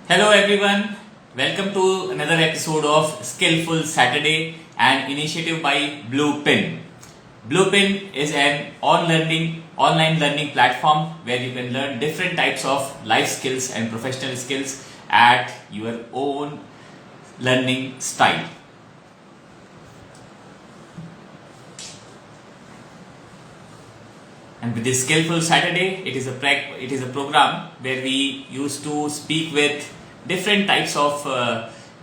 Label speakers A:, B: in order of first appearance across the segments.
A: Hello everyone, welcome to another episode of Skillful Saturday, an initiative by Bluepin. Bluepin is an online learning platform where you can learn different types of life skills and professional skills at your own learning style. And with this Skillful Saturday, it is a program where we used to speak with different types of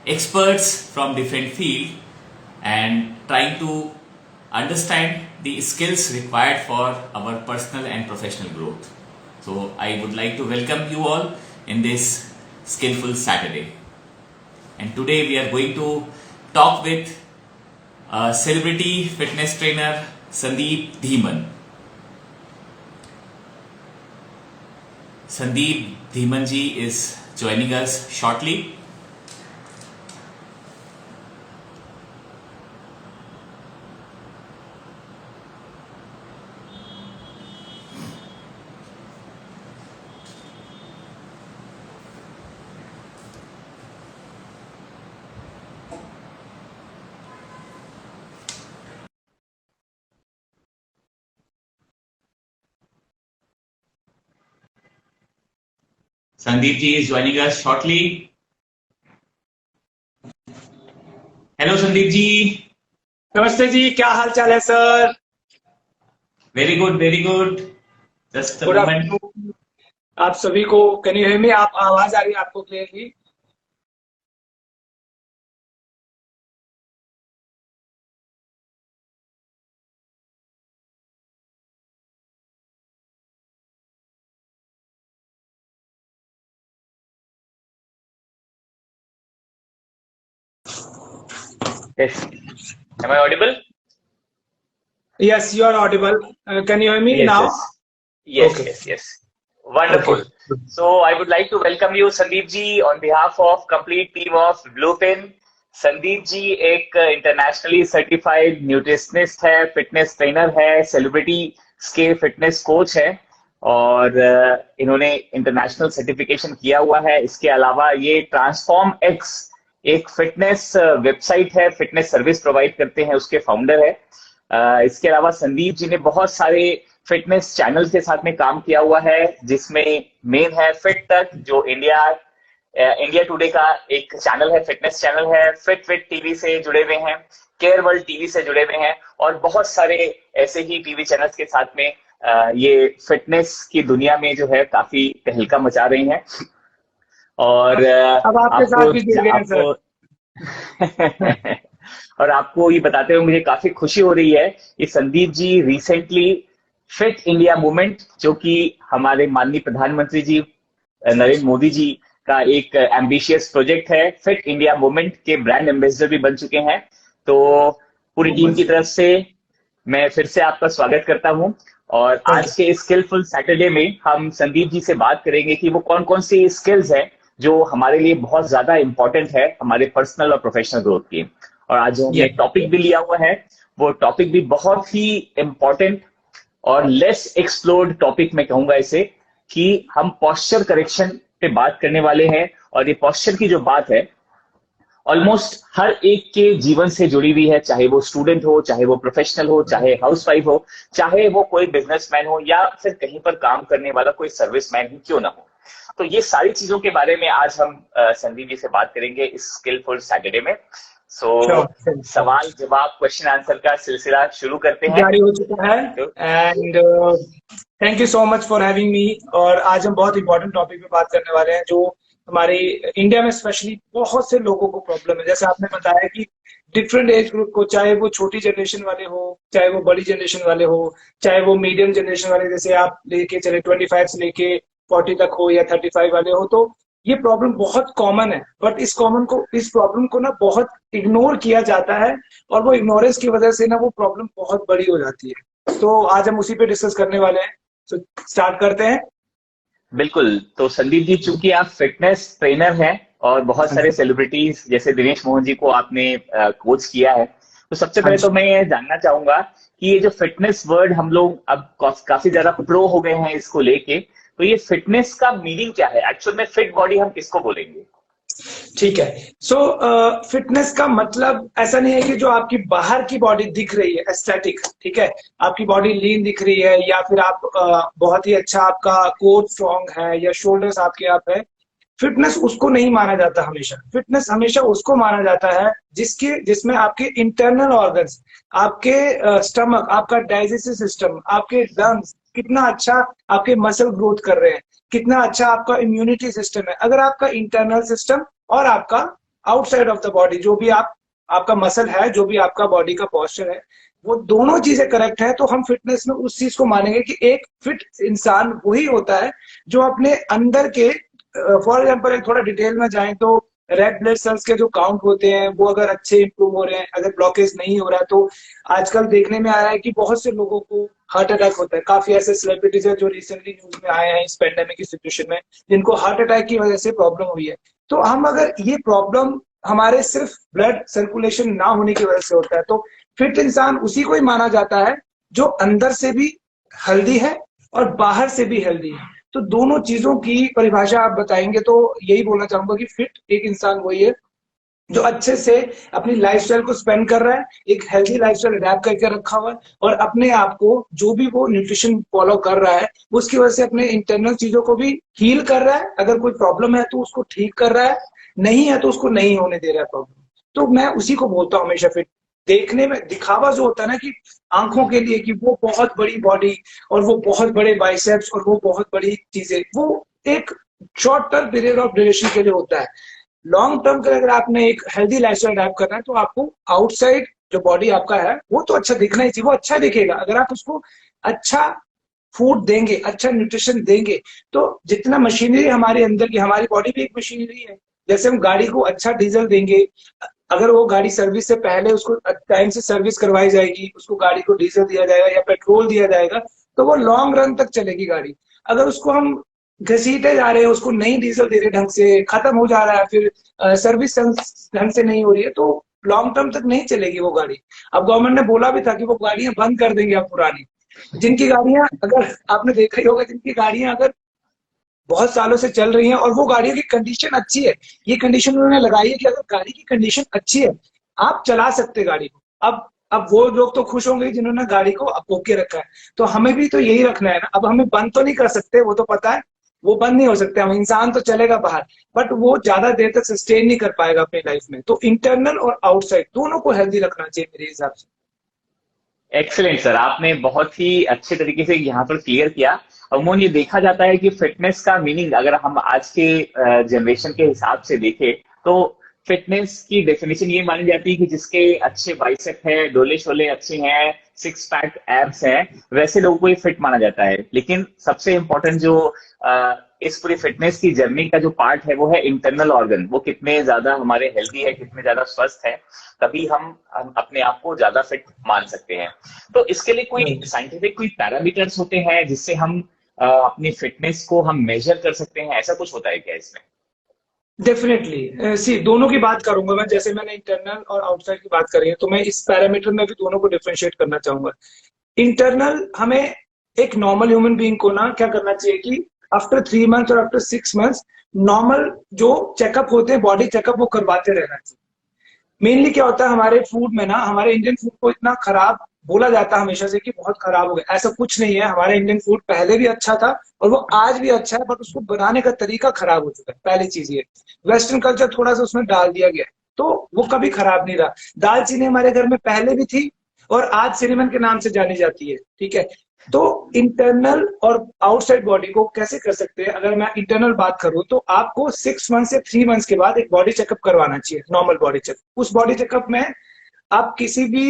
A: experts from different field and trying to understand the skills required for our personal and professional growth. So I would like to welcome you all in this Skillful Saturday. And today we are going to talk with celebrity fitness trainer Sandeep Dhiman. Sandeep Dhiman ji is joining us shortly. Sandeep ji is joining us shortly. Hello Sandeep ji.
B: नमस्ते जी, क्या हाल चाल है सर?
A: Very good, very good. Just a
B: good
A: moment.
B: Afternoon आप सभी को। Can you hear me? आप आवाज आ रही है आपको clearly?
A: Yes. Am I audible?
B: Yes, you are audible. Can you hear me
A: Yes,
B: now?
A: yes. Yes,
B: Okay.
A: yes, yes. Wonderful.
B: Okay.
A: So I would like to welcome you, Sandeep ji, on behalf of complete team of Bluepin. Sandeep ji एक internationally certified nutritionist है, fitness trainer है, celebrity के fitness coach है और इन्होंने international certification किया हुआ है। इसके अलावा ये ट्रांसफॉर्म एक्स एक फिटनेस वेबसाइट है, फिटनेस सर्विस प्रोवाइड करते हैं, उसके फाउंडर है। इसके अलावा संदीप जी ने बहुत सारे फिटनेस चैनल के साथ में काम किया हुआ है, जिसमें मेन है फिट तक, जो इंडिया टुडे का एक चैनल है, फिटनेस चैनल है, फिट टीवी से जुड़े हुए हैं, केयर वर्ल्ड टीवी से जुड़े हुए हैं और बहुत सारे ऐसे ही टीवी चैनल्स के साथ में ये फिटनेस की दुनिया में जो है काफी तहलका मचा रहे हैं। और
B: अब आपके साथ भी जुड़ गए हैं सर।
A: और आपको ये बताते हुए मुझे काफी खुशी हो रही है कि Sandeep ji recently fit India movement, जो कि हमारे माननीय प्रधानमंत्री जी नरेंद्र मोदी जी का एक एम्बिशियस प्रोजेक्ट है, फिट इंडिया मूवमेंट के ब्रांड एम्बेसडर भी बन चुके हैं। तो पूरी टीम की तरफ से मैं फिर से आपका स्वागत करता हूं और आज के स्किलफुल सैटरडे में हम संदीप जी से बात करेंगे कि वो कौन कौन सी स्किल्स हैं जो हमारे लिए बहुत ज्यादा इंपॉर्टेंट है हमारे पर्सनल और प्रोफेशनल ग्रोथ की। और आज जो हमने टॉपिक भी लिया हुआ है वो टॉपिक भी बहुत ही इंपॉर्टेंट और लेस एक्सप्लोर्ड टॉपिक मैं कहूंगा इसे, कि हम पोस्चर करेक्शन पे बात करने वाले हैं। और ये पोस्चर की जो बात है ऑलमोस्ट हर एक के जीवन से जुड़ी हुई है, चाहे वो स्टूडेंट हो, चाहे वो प्रोफेशनल हो, चाहे हाउसवाइफ हो, चाहे वो कोई बिजनेसमैन हो या फिर कहीं पर काम करने वाला कोई सर्विसमैन ही क्यों ना हो। तो ये सारी चीजों के बारे में आज हम संदीप जी से बात करेंगे इस स्किलफुल सैटरडे में। सवाल जवाब क्वेश्चन आंसर का सिलसिला शुरू करते हैं।
B: जारी हो चुका है and thank you so much for having मी। और आज हम बहुत इंपॉर्टेंट टॉपिक पे बात करने वाले हैं जो हमारे इंडिया में स्पेशली बहुत से लोगों को प्रॉब्लम है। जैसे आपने बताया कि डिफरेंट एज ग्रुप को, चाहे वो छोटी जनरेशन वाले हो, चाहे वो बड़ी जनरेशन वाले हो, चाहे वो मीडियम जनरेशन वाले, जैसे आप लेके चले 25 से लेके 40 तक हो या 35 वाले हो, तो ये प्रॉब्लम बहुत कॉमन है। बट इस प्रॉब्लम को ना बहुत इग्नोर किया जाता है और वो इग्नोरेंस की वजह से ना वो प्रॉब्लम बहुत बड़ी हो जाती है। तो आज हम उसी पे डिस्कस करने वाले हैं। तो स्टार्ट करते हैं।
A: बिल्कुल। तो संदीप जी, चूंकि आप फिटनेस ट्रेनर हैं और बहुत सारे सेलिब्रिटीज जैसे दिनेश मोहन जी को आपने कोच किया है, तो सबसे पहले तो मैं ये जानना चाहूंगा कि ये जो फिटनेस वर्ड हम लोग अब काफी ज्यादा प्रो हो गए हैं इसको लेके, तो ये फिटनेस का मीनिंग क्या है? एक्चुअल में फिट बॉडी हम किसको बोलेंगे?
B: ठीक है। सो फिटनेस का मतलब ऐसा नहीं है कि जो आपकी बाहर की बॉडी दिख रही है एस्थेटिक, ठीक है, आपकी बॉडी लीन दिख रही है या फिर आप बहुत ही अच्छा आपका कोर स्ट्रॉन्ग है या शोल्डर्स आपके आप है, फिटनेस उसको नहीं माना जाता। हमेशा फिटनेस हमेशा उसको माना जाता है जिसमें आपके इंटरनल ऑर्गन्स, आपके स्टमक, आपका डाइजेस्टिव सिस्टम, आपके लंग्स कितना अच्छा आपके मसल ग्रोथ कर रहे हैं, कितना अच्छा आपका इम्यूनिटी सिस्टम है। अगर आपका इंटरनल सिस्टम और आपका आउटसाइड ऑफ द बॉडी जो भी आपका मसल है, जो भी आपका बॉडी का पोस्चर है, वो दोनों चीजें करेक्ट है, तो हम फिटनेस में उस चीज को मानेंगे कि एक फिट इंसान वही होता है जो अपने अंदर के, फॉर एग्जाम्पल थोड़ा डिटेल में जाए तो रेड ब्लड सेल्स के जो काउंट होते हैं वो अगर अच्छे इंप्रूव हो रहे हैं, अगर ब्लॉकेज नहीं हो रहा है, तो आजकल देखने में आ रहा है कि बहुत से लोगों को हार्ट अटैक होता है। काफी ऐसे सेलिब्रिटीज है जो रिसेंटली न्यूज में आए हैं इस पेंडेमिक की सिचुएशन में, जिनको हार्ट अटैक की वजह से प्रॉब्लम हुई है। तो हम अगर ये प्रॉब्लम हमारे सिर्फ ब्लड सर्कुलेशन ना होने की वजह से होता है, तो फिट इंसान उसी को ही माना जाता है जो अंदर से भी हेल्दी है और बाहर से भी हेल्दी है। तो दोनों चीजों की परिभाषा आप बताएंगे तो यही बोलना चाहूंगा कि फिट एक इंसान वही है जो अच्छे से अपनी लाइफस्टाइल को स्पेंड कर रहा है, एक हेल्दी लाइफस्टाइल अडेप्ट करके रखा हुआ है, और अपने आप को जो भी वो न्यूट्रिशन फॉलो कर रहा है उसकी वजह से अपने इंटरनल चीजों को भी हील कर रहा है। अगर कोई प्रॉब्लम है तो उसको ठीक कर रहा है, नहीं है तो उसको नहीं होने दे रहा है प्रॉब्लम। तो मैं उसी को बोलता हूँ हमेशा फिट। देखने में दिखावा जो होता है ना कि आंखों के लिए कि वो बहुत बड़ी बॉडी और वो बहुत बड़े बाइसेप्स और वो बहुत बड़ी चीजें, वो एक short term period of duration के लिए होता है। लॉन्ग टर्म के अगर आपने एक हेल्दी लाइफस्टाइल अडैप्ट करना है तो आपको आउटसाइड जो बॉडी आपका है वो तो अच्छा दिखना ही चाहिए, वो अच्छा दिखेगा अगर आप उसको अच्छा फूड देंगे, अच्छा न्यूट्रिशन देंगे। तो जितना मशीनरी हमारे अंदर की, हमारी बॉडी भी एक मशीनरी है। जैसे हम गाड़ी को अच्छा डीजल देंगे, अगर वो गाड़ी सर्विस से पहले उसको टाइम से सर्विस करवाई जाएगी, उसको गाड़ी को डीजल दिया जाएगा या पेट्रोल दिया जाएगा, तो वो लॉन्ग रन तक चलेगी गाड़ी। अगर उसको हम घसीटे जा रहे हैं, उसको नहीं डीजल दे रहे ढंग से, खत्म हो जा रहा है, फिर सर्विस ढंग से नहीं हो रही है, तो लॉन्ग टर्म तक नहीं चलेगी वो गाड़ी। अब गवर्नमेंट ने बोला भी था कि वो गाड़ियां बंद कर देंगे अब पुरानी, जिनकी गाड़ियां, अगर आपने देखा ही होगा, जिनकी गाड़ियां अगर बहुत सालों से चल रही हैं और वो गाड़ियों की कंडीशन अच्छी है, ये कंडीशन उन्होंने लगाई है कि अगर गाड़ी की कंडीशन अच्छी है आप चला सकते गाड़ी को। अब वो लोग तो खुश होंगे जिन्होंने गाड़ी को ओके रखा है, तो हमें भी तो यही रखना है ना। अब हमें बंद तो नहीं कर सकते, वो तो पता है वो बंद नहीं हो सकते, हम इंसान तो चलेगा बाहर, बट वो ज्यादा देर तक सस्टेन नहीं कर पाएगा अपनी लाइफ में। तो इंटरनल और आउटसाइड दोनों को हेल्दी रखना चाहिए मेरे हिसाब से।
A: एक्सीलेंट सर, आपने बहुत ही अच्छे तरीके से यहाँ पर क्लियर किया। अमूमन ये देखा जाता है कि फिटनेस का मीनिंग अगर हम आज के जनरेशन के हिसाब से देखें तो फिटनेस की डेफिनेशन ये मानी जाती है कि जिसके अच्छे बाइसेप है, डोले शोले अच्छे हैं, सिक्स पैक एब्स हैं, वैसे लोगों को ये फिट माना जाता है। लेकिन सबसे इम्पोर्टेंट जो इस पूरी फिटनेस की जर्नी का जो पार्ट है वो है इंटरनल ऑर्गन, वो कितने ज्यादा हमारे हेल्दी है, कितने ज्यादा स्वस्थ है, तभी हम अपने आप को ज्यादा फिट मान सकते हैं। तो इसके लिए कोई साइंटिफिक कोई पैरामीटर्स होते हैं जिससे हम अपनी फिटनेस को हम मेजर कर सकते हैं, ऐसा कुछ होता है क्या इसमें?
B: डेफिनेटली सी दोनों की बात करूंगा मैं, जैसे मैंने इंटरनल और आउटसाइड की बात करी है तो मैं इस पैरामीटर में भी दोनों को डिफरेंशिएट करना चाहूंगा। इंटरनल, हमें एक नॉर्मल ह्यूमन बीइंग को ना क्या करना चाहिए कि आफ्टर 3 मंथ्स और आफ्टर 6 मंथ्स नॉर्मल जो चेकअप होते हैं, बॉडी चेकअप, वो करवाते रहना चाहिए। मेनली क्या होता है हमारे फूड में ना, हमारे इंडियन फूड को इतना खराब बोला जाता है हमेशा से कि बहुत खराब हो गया, ऐसा कुछ नहीं है। हमारा इंडियन फूड पहले भी अच्छा था और वो आज भी अच्छा है, बट उसको बनाने का तरीका खराब हो चुका है। पहली चीज ये, वेस्टर्न कल्चर थोड़ा सा उसमें डाल दिया गया, तो वो कभी खराब नहीं रहा। दालचीनी हमारे घर में पहले भी थी और आज सिनेमन के नाम से जानी जाती है, ठीक है। तो इंटरनल और आउटसाइड बॉडी को कैसे कर सकते हैं, अगर मैं इंटरनल बात करूं तो आपको 6 मंथ से 3 मंथ्स के बाद एक बॉडी चेकअप करवाना चाहिए, नॉर्मल बॉडी चेकअप। उस बॉडी चेकअप में आप किसी भी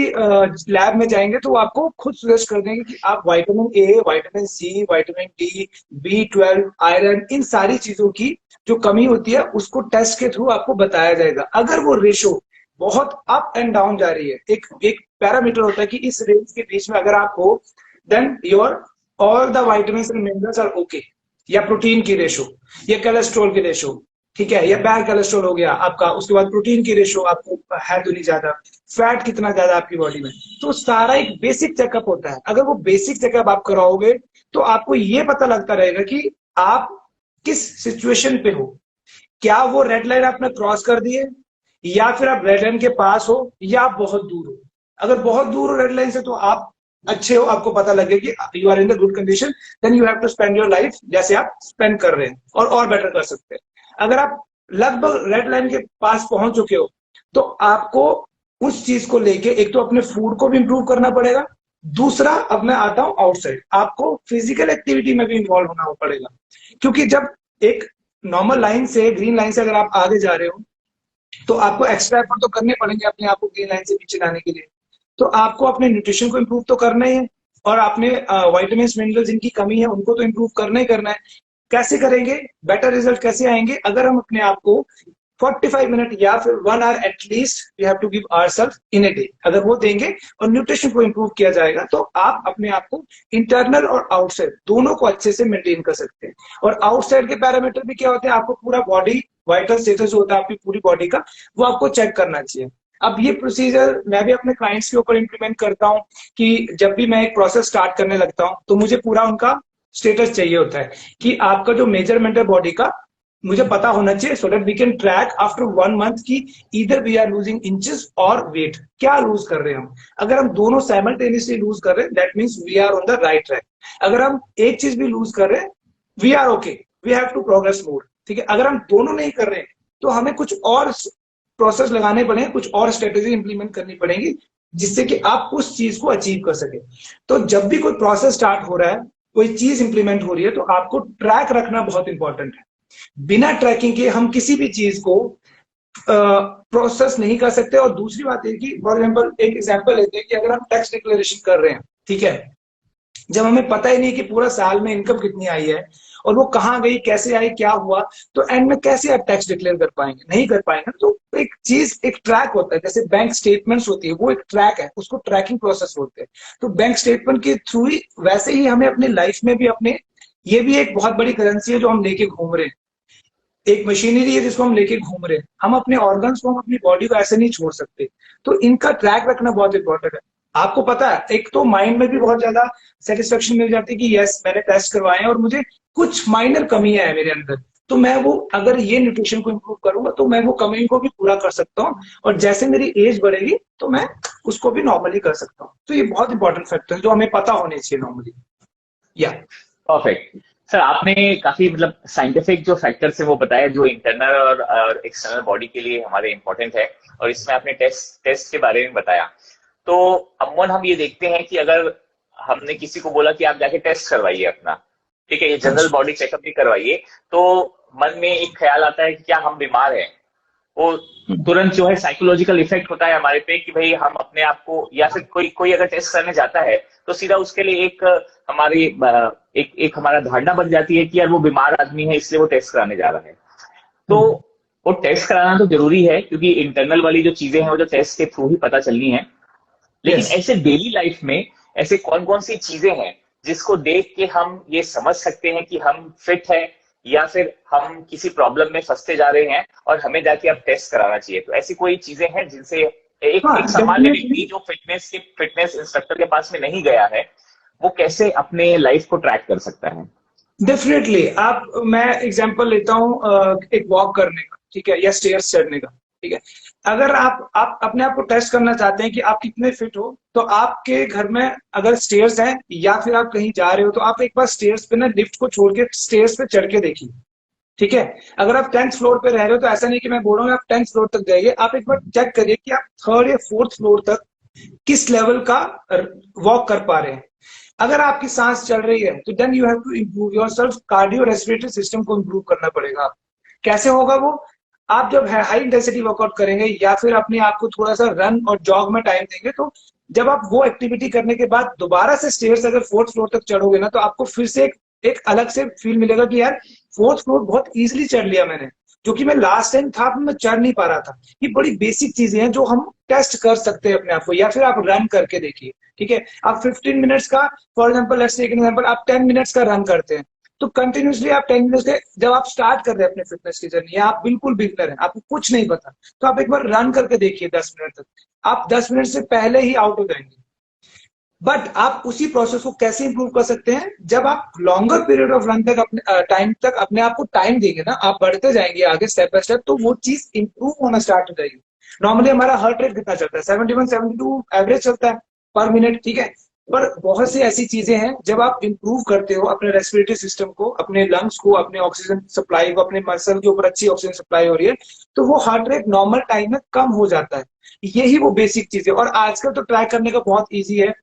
B: लैब में जाएंगे तो आपको खुद सजेस्ट कर देंगे कि आप vitamin A, vitamin C, vitamin D, B12, iron, इन सारी चीजों की जो कमी होती है उसको टेस्ट के थ्रू आपको बताया जाएगा। अगर वो रेशो बहुत अप एंड डाउन जा रही है, एक एक पैरामीटर होता है कि इस रेंज के बीच में अगर आप हो, then your all the vitamins and minerals are okay. या प्रोटीन की रेशो, या कोलेस्ट्रॉल की रेशो, ठीक है, या बैड कोलेस्ट्रॉल हो गया आपका, उसके बाद प्रोटीन की रेशो आपको है तो नहीं ज्यादा, फैट कितना ज्यादा आपकी बॉडी में, तो सारा एक बेसिक चेकअप होता है। अगर वो बेसिक चेकअप आप कराओगे तो आपको ये पता लगता रहेगा कि आप किस सिचुएशन पे हो, क्या वो रेड लाइन आपने क्रॉस कर दी है, या फिर आप रेड लाइन के पास हो, या आप बहुत दूर हो। अगर बहुत दूर हो रेड लाइन से तो आप अच्छे हो, आपको पता लगे कि you are in the good condition, then you have to spend your life जैसे आप स्पेंड कर रहे हैं, और बेटर कर सकते हैं। अगर आप लगभग रेड लाइन के पास पहुंच चुके हो तो आपको उस चीज को लेके एक तो अपने फूड को भी इंप्रूव करना पड़ेगा, दूसरा अब मैं आता हूं आउटसाइड, आपको फिजिकल एक्टिविटी में भी इन्वॉल्व होना पड़ेगा। क्योंकि जब एक नॉर्मल लाइन से, ग्रीन लाइन से अगर आप आगे जा रहे हो तो आपको एक्स्ट्रा एफर्ट तो करने पड़ेंगे अपने आप को ग्रीन लाइन से पीछे लाने के लिए। तो आपको अपने न्यूट्रिशन को इम्प्रूव तो करना ही है, और आपने वाइटामिन मिनरल्स जिनकी कमी है उनको तो इम्प्रूव करना ही करना है। कैसे करेंगे, बेटर रिजल्ट कैसे आएंगे, अगर हम अपने आप को 45 मिनट या फिर 1 hour at least we have to give ourself in a day, अगर वो देंगे और न्यूट्रिशन को इम्प्रूव किया जाएगा तो आप अपने आप को इंटरनल और आउटसाइड दोनों को अच्छे से मेंटेन कर सकते हैं। और आउटसाइड के पैरामीटर भी क्या होते हैं, आपको पूरा बॉडी वाइटल स्टेटस होता है आपकी पूरी बॉडी का, वो आपको चेक करना चाहिए। अब ये प्रोसीजर मैं भी अपने क्लाइंट्स के ऊपर इंप्लीमेंट करता हूँ कि जब भी मैं एक प्रोसेस स्टार्ट करने लगता हूँ तो मुझे पूरा उनका स्टेटस चाहिए होता है कि आपका जो मेजरमेंट है बॉडी का मुझे पता होना चाहिए, so that we can track after 1 month की इधर वी आर लूजिंग इंचेस और वेट, क्या लूज कर रहे हैं हम। अगर हम दोनों साइमल्टेनियसली लूज कर रहे हैं that means we are on the right track. अगर हम एक चीज भी लूज कर रहे हैं we are okay, we have to progress more, ठीक है। अगर हम दोनों नहीं कर रहे हैं तो हमें कुछ और प्रोसेस लगाने पड़ेंगे, कुछ और स्ट्रेटेजी इंप्लीमेंट करनी पड़ेगी जिससे कि आप उस चीज को अचीव कर सके। तो जब भी कोई प्रोसेस स्टार्ट हो रहा है, कोई चीज इंप्लीमेंट हो रही है, तो आपको ट्रैक रखना बहुत इंपॉर्टेंट है। बिना ट्रैकिंग के हम किसी भी चीज को प्रोसेस नहीं कर सकते। और दूसरी बात है कि फॉर एग्जाम्पल एक एग्जाम्पल लेते हैं कि अगर हम टैक्स डिक्लेरेशन कर रहे हैं, ठीक है, जब हमें पता ही नहीं कि पूरा साल में इनकम कितनी आई है और वो कहाँ गई, कैसे आई, क्या हुआ, तो एंड में कैसे आप टैक्स डिक्लेयर कर पाएंगे, नहीं कर पाएंगे। तो एक चीज, एक ट्रैक होता है, जैसे बैंक स्टेटमेंट्स होती है वो एक ट्रैक है, उसको ट्रैकिंग प्रोसेस बोलते हैं। तो बैंक स्टेटमेंट के थ्रू ही वैसे ही हमें अपनी लाइफ में भी अपने, ये भी एक बहुत बड़ी करेंसी है जो हम लेके घूम रहे हैं, एक मशीनरी है जिसको हम लेके घूम रहे हैं। हम अपने ऑर्गन्स को, हम अपनी बॉडी को ऐसे नहीं छोड़ सकते, तो इनका ट्रैक रखना बहुत इंपॉर्टेंट है। आपको पता है एक तो माइंड में भी बहुत ज्यादा सेटिस्फेक्शन मिल जाती है कि यस मैंने टेस्ट करवाए हैं और मुझे कुछ माइनर कमियां है मेरे अंदर, तो मैं वो, अगर ये न्यूट्रिशन को इम्प्रूव करूंगा तो मैं वो कमी को भी पूरा कर सकता हूँ, और जैसे मेरी एज बढ़ेगी तो मैं उसको भी नॉर्मली कर सकता हूँ। तो ये बहुत इंपॉर्टेंट फैक्टर है जो हमें पता होने चाहिए नॉर्मली। या
A: परफेक्ट सर, आपने काफी मतलब साइंटिफिक जो फैक्टर्स है वो बताया जो इंटरनल और एक्सटर्नल बॉडी के लिए हमारे इंपॉर्टेंट है, और इसमें आपने टेस्ट के बारे में बताया। तो अमूमन हम ये देखते हैं कि अगर हमने किसी को बोला कि आप जाके टेस्ट करवाइए अपना, ठीक है, ये जनरल बॉडी चेकअप भी करवाइए, तो मन में एक ख्याल आता है कि क्या हम बीमार हैं। वो तुरंत जो है साइकोलॉजिकल इफेक्ट होता है हमारे पे कि भाई हम अपने आप को, या फिर कोई अगर टेस्ट करने जाता है तो सीधा उसके लिए एक हमारी एक हमारा धारणा बन जाती है कि यार वो बीमार आदमी है इसलिए वो टेस्ट कराने जा रहा है। तो वो टेस्ट कराना तो जरूरी है क्योंकि इंटरनल वाली जो चीजें हैं वो जो टेस्ट के थ्रू ही पता चलनी है। लेकिन ऐसे डेली लाइफ में ऐसे कौन कौन सी चीजें हैं जिसको देख के हम ये समझ सकते हैं कि हम फिट है या फिर हम किसी प्रॉब्लम में फंसते जा रहे हैं और हमें जाके अब टेस्ट कराना चाहिए। तो ऐसी कोई चीजें हैं जिनसे एक सामान्य व्यक्ति जो फिटनेस इंस्ट्रक्टर के पास में नहीं गया है वो कैसे अपने लाइफ को ट्रैक कर सकता है?
B: डेफिनेटली। मैं एग्जांपल लेता हूँ एक वॉक करने का, ठीक है, या स्टेयर्स चढ़ने का, ठीक है। अगर आप अपने आप को टेस्ट करना चाहते हैं कि आप कितने फिट हो, तो आपके घर में अगर स्टेयर्स हैं या फिर आप कहीं जा रहे हो तो आप एक बार स्टेयर्स पे ना लिफ्ट को छोड़ के स्टेयर्स पे चढ़ के देखिए, ठीक है। अगर आप 10th फ्लोर पे रह रहे हो तो ऐसा नहीं कि मैं बोल रहा हूँ आप 10th फ्लोर तक जाइए, आप एक बार चेक करिए कि आप 3rd या 4th फ्लोर तक किस लेवल का वॉक कर पा रहे हैं। अगर आपकी सांस चल रही है तो then you have to improve yourself, cardio respiratory system को इम्प्रूव करना पड़ेगा। कैसे होगा वो? आप जब हाई इंटेंसिटी वर्कआउट करेंगे या फिर अपने आप को थोड़ा सा रन और जॉग में टाइम देंगे, तो जब आप वो एक्टिविटी करने के बाद दोबारा से स्टेयर्स अगर 4th फ्लोर तक चढ़ोगे ना, तो आपको फिर से एक अलग से फील मिलेगा कि यार 4th फ्लोर बहुत इजीली चढ़ लिया मैंने, जो कि मैं लास्ट टाइम था मैं चढ़ नहीं पा रहा था। ये बड़ी बेसिक चीजें हैं जो हम टेस्ट कर सकते हैं अपने आप को, या फिर आप रन करके देखिए, ठीक है। आप 15 मिनट्स का, for example let's take an example, आप 10 मिनट्स का रन करते हैं, तो कंटिन्यूसली आप 10 मिनट्स के, जब आप स्टार्ट कर रहे हैं अपने फिटनेस की जर्नी या आप बिल्कुल बिगनर हैं, आपको कुछ नहीं पता, तो आप एक बार रन करके देखिए 10 मिनट तक। आप 10 मिनट से पहले ही आउट हो जाएंगे। बट आप उसी प्रोसेस को कैसे इंप्रूव कर सकते हैं, जब आप लॉन्गर पीरियड ऑफ रन तक अपने टाइम तक अपने आप को टाइम देंगे ना, आप बढ़ते जाएंगे आगे स्टेप बाय स्टेप, तो वो चीज इंप्रूव होना स्टार्ट हो जाएगी। नॉर्मली हमारा हार्ट रेट कितना चलता है, 71-72 एवरेज चलता है पर मिनट, ठीक है। पर बहुत सी ऐसी चीजें हैं जब आप इंप्रूव करते हो अपने रेस्पिरेटरी सिस्टम को, अपने लंग्स को, अपने ऑक्सीजन सप्लाई को, अपने मसल के ऊपर अच्छी ऑक्सीजन सप्लाई हो रही है, तो वो हार्ट रेट नॉर्मल टाइम में कम हो जाता है। यही वो बेसिक चीज है। और आजकल तो ट्रैक करने का बहुत ईजी है,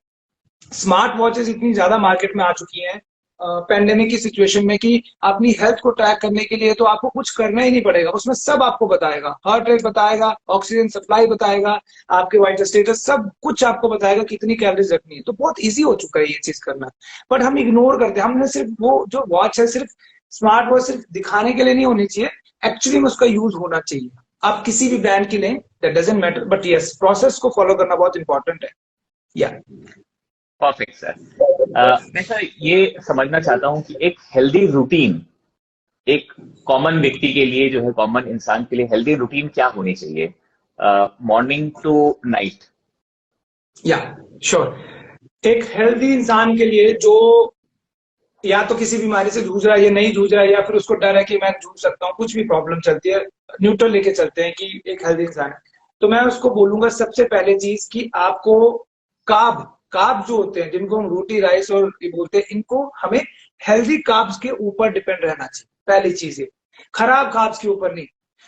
B: स्मार्ट वॉचेस इतनी ज्यादा मार्केट में आ चुकी हैं पेंडेमिक की सिचुएशन में, कि अपनी हेल्थ को ट्रैक करने के लिए तो आपको कुछ करना ही नहीं पड़ेगा, उसमें सब आपको बताएगा, हार्ट रेट बताएगा, ऑक्सीजन सप्लाई बताएगा, आपके वाइटल स्टेटस, सब कुछ आपको बताएगा, कितनी कैलोरीज रखनी है। तो बहुत ईजी हो चुका है ये चीज करना, बट हम इग्नोर करते हैं। हमने सिर्फ वो जो वॉच है, सिर्फ स्मार्ट वॉच सिर्फ दिखाने के लिए नहीं होनी चाहिए, एक्चुअली में उसका यूज होना चाहिए। आप किसी भी ब्रांड की लें, that doesn't matter, but yes, process को फॉलो करना बहुत इंपॉर्टेंट है। या
A: परफेक्ट सर। मैं सर ये समझना चाहता हूँ कि एक हेल्दी रूटीन, एक कॉमन व्यक्ति के लिए जो है, कॉमन इंसान के लिए हेल्दी रूटीन क्या होनी चाहिए मॉर्निंग टू नाइट?
B: या श्योर। एक हेल्दी इंसान के लिए जो या तो किसी बीमारी से जूझ रहा है या नहीं जूझ रहा है, या फिर उसको डर है कि मैं जूझ सकता हूँ, कुछ भी प्रॉब्लम चलती है, न्यूट्रल लेके चलते हैं कि एक हेल्दी इंसान है, तो मैं उसको बोलूंगा सबसे पहले चीज कि आपको कार्ब कार्ब जो होते हैं, जिनको हम रोटी राइस और ये बोलते हैं, इनको हमें हेल्दी कार्ब्स के ऊपर डिपेंड रहना चाहिए। पहली चीज है, खराब कार्ब्स के ऊपर नहीं।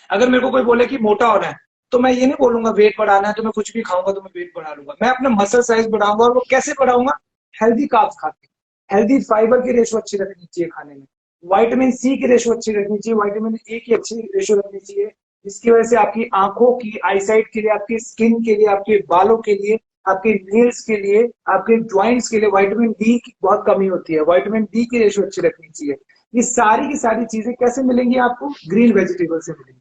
B: अगर मेरे को कोई बोले कि मोटा होना है, तो मैं ये नहीं बोलूंगा वेट बढ़ाना है तो मैं कुछ भी खाऊंगा तो मैं वेट बढ़ा लूंगा। मैं अपना मसल साइज बढ़ाऊंगा, और वो कैसे बढ़ाऊंगा? हेल्दी कार्ब्स खा के। हेल्दी फाइबर की रेशो अच्छी रखनी चाहिए खाने में, विटामिन सी की रेशो अच्छी रखनी चाहिए, विटामिन ए की अच्छी रेशो रखनी चाहिए, जिसकी वजह से आपकी आंखों की आईसाइट के लिए, आपकी स्किन के लिए, आपके बालों के लिए, आपके नेल्स के लिए, आपके ज्वाइंट्स के लिए विटामिन डी की बहुत कमी होती है, विटामिन डी की रेशो अच्छी रखनी चाहिए। ये सारी की सारी चीजें कैसे मिलेंगी आपको? ग्रीन वेजिटेबल से मिलेंगी।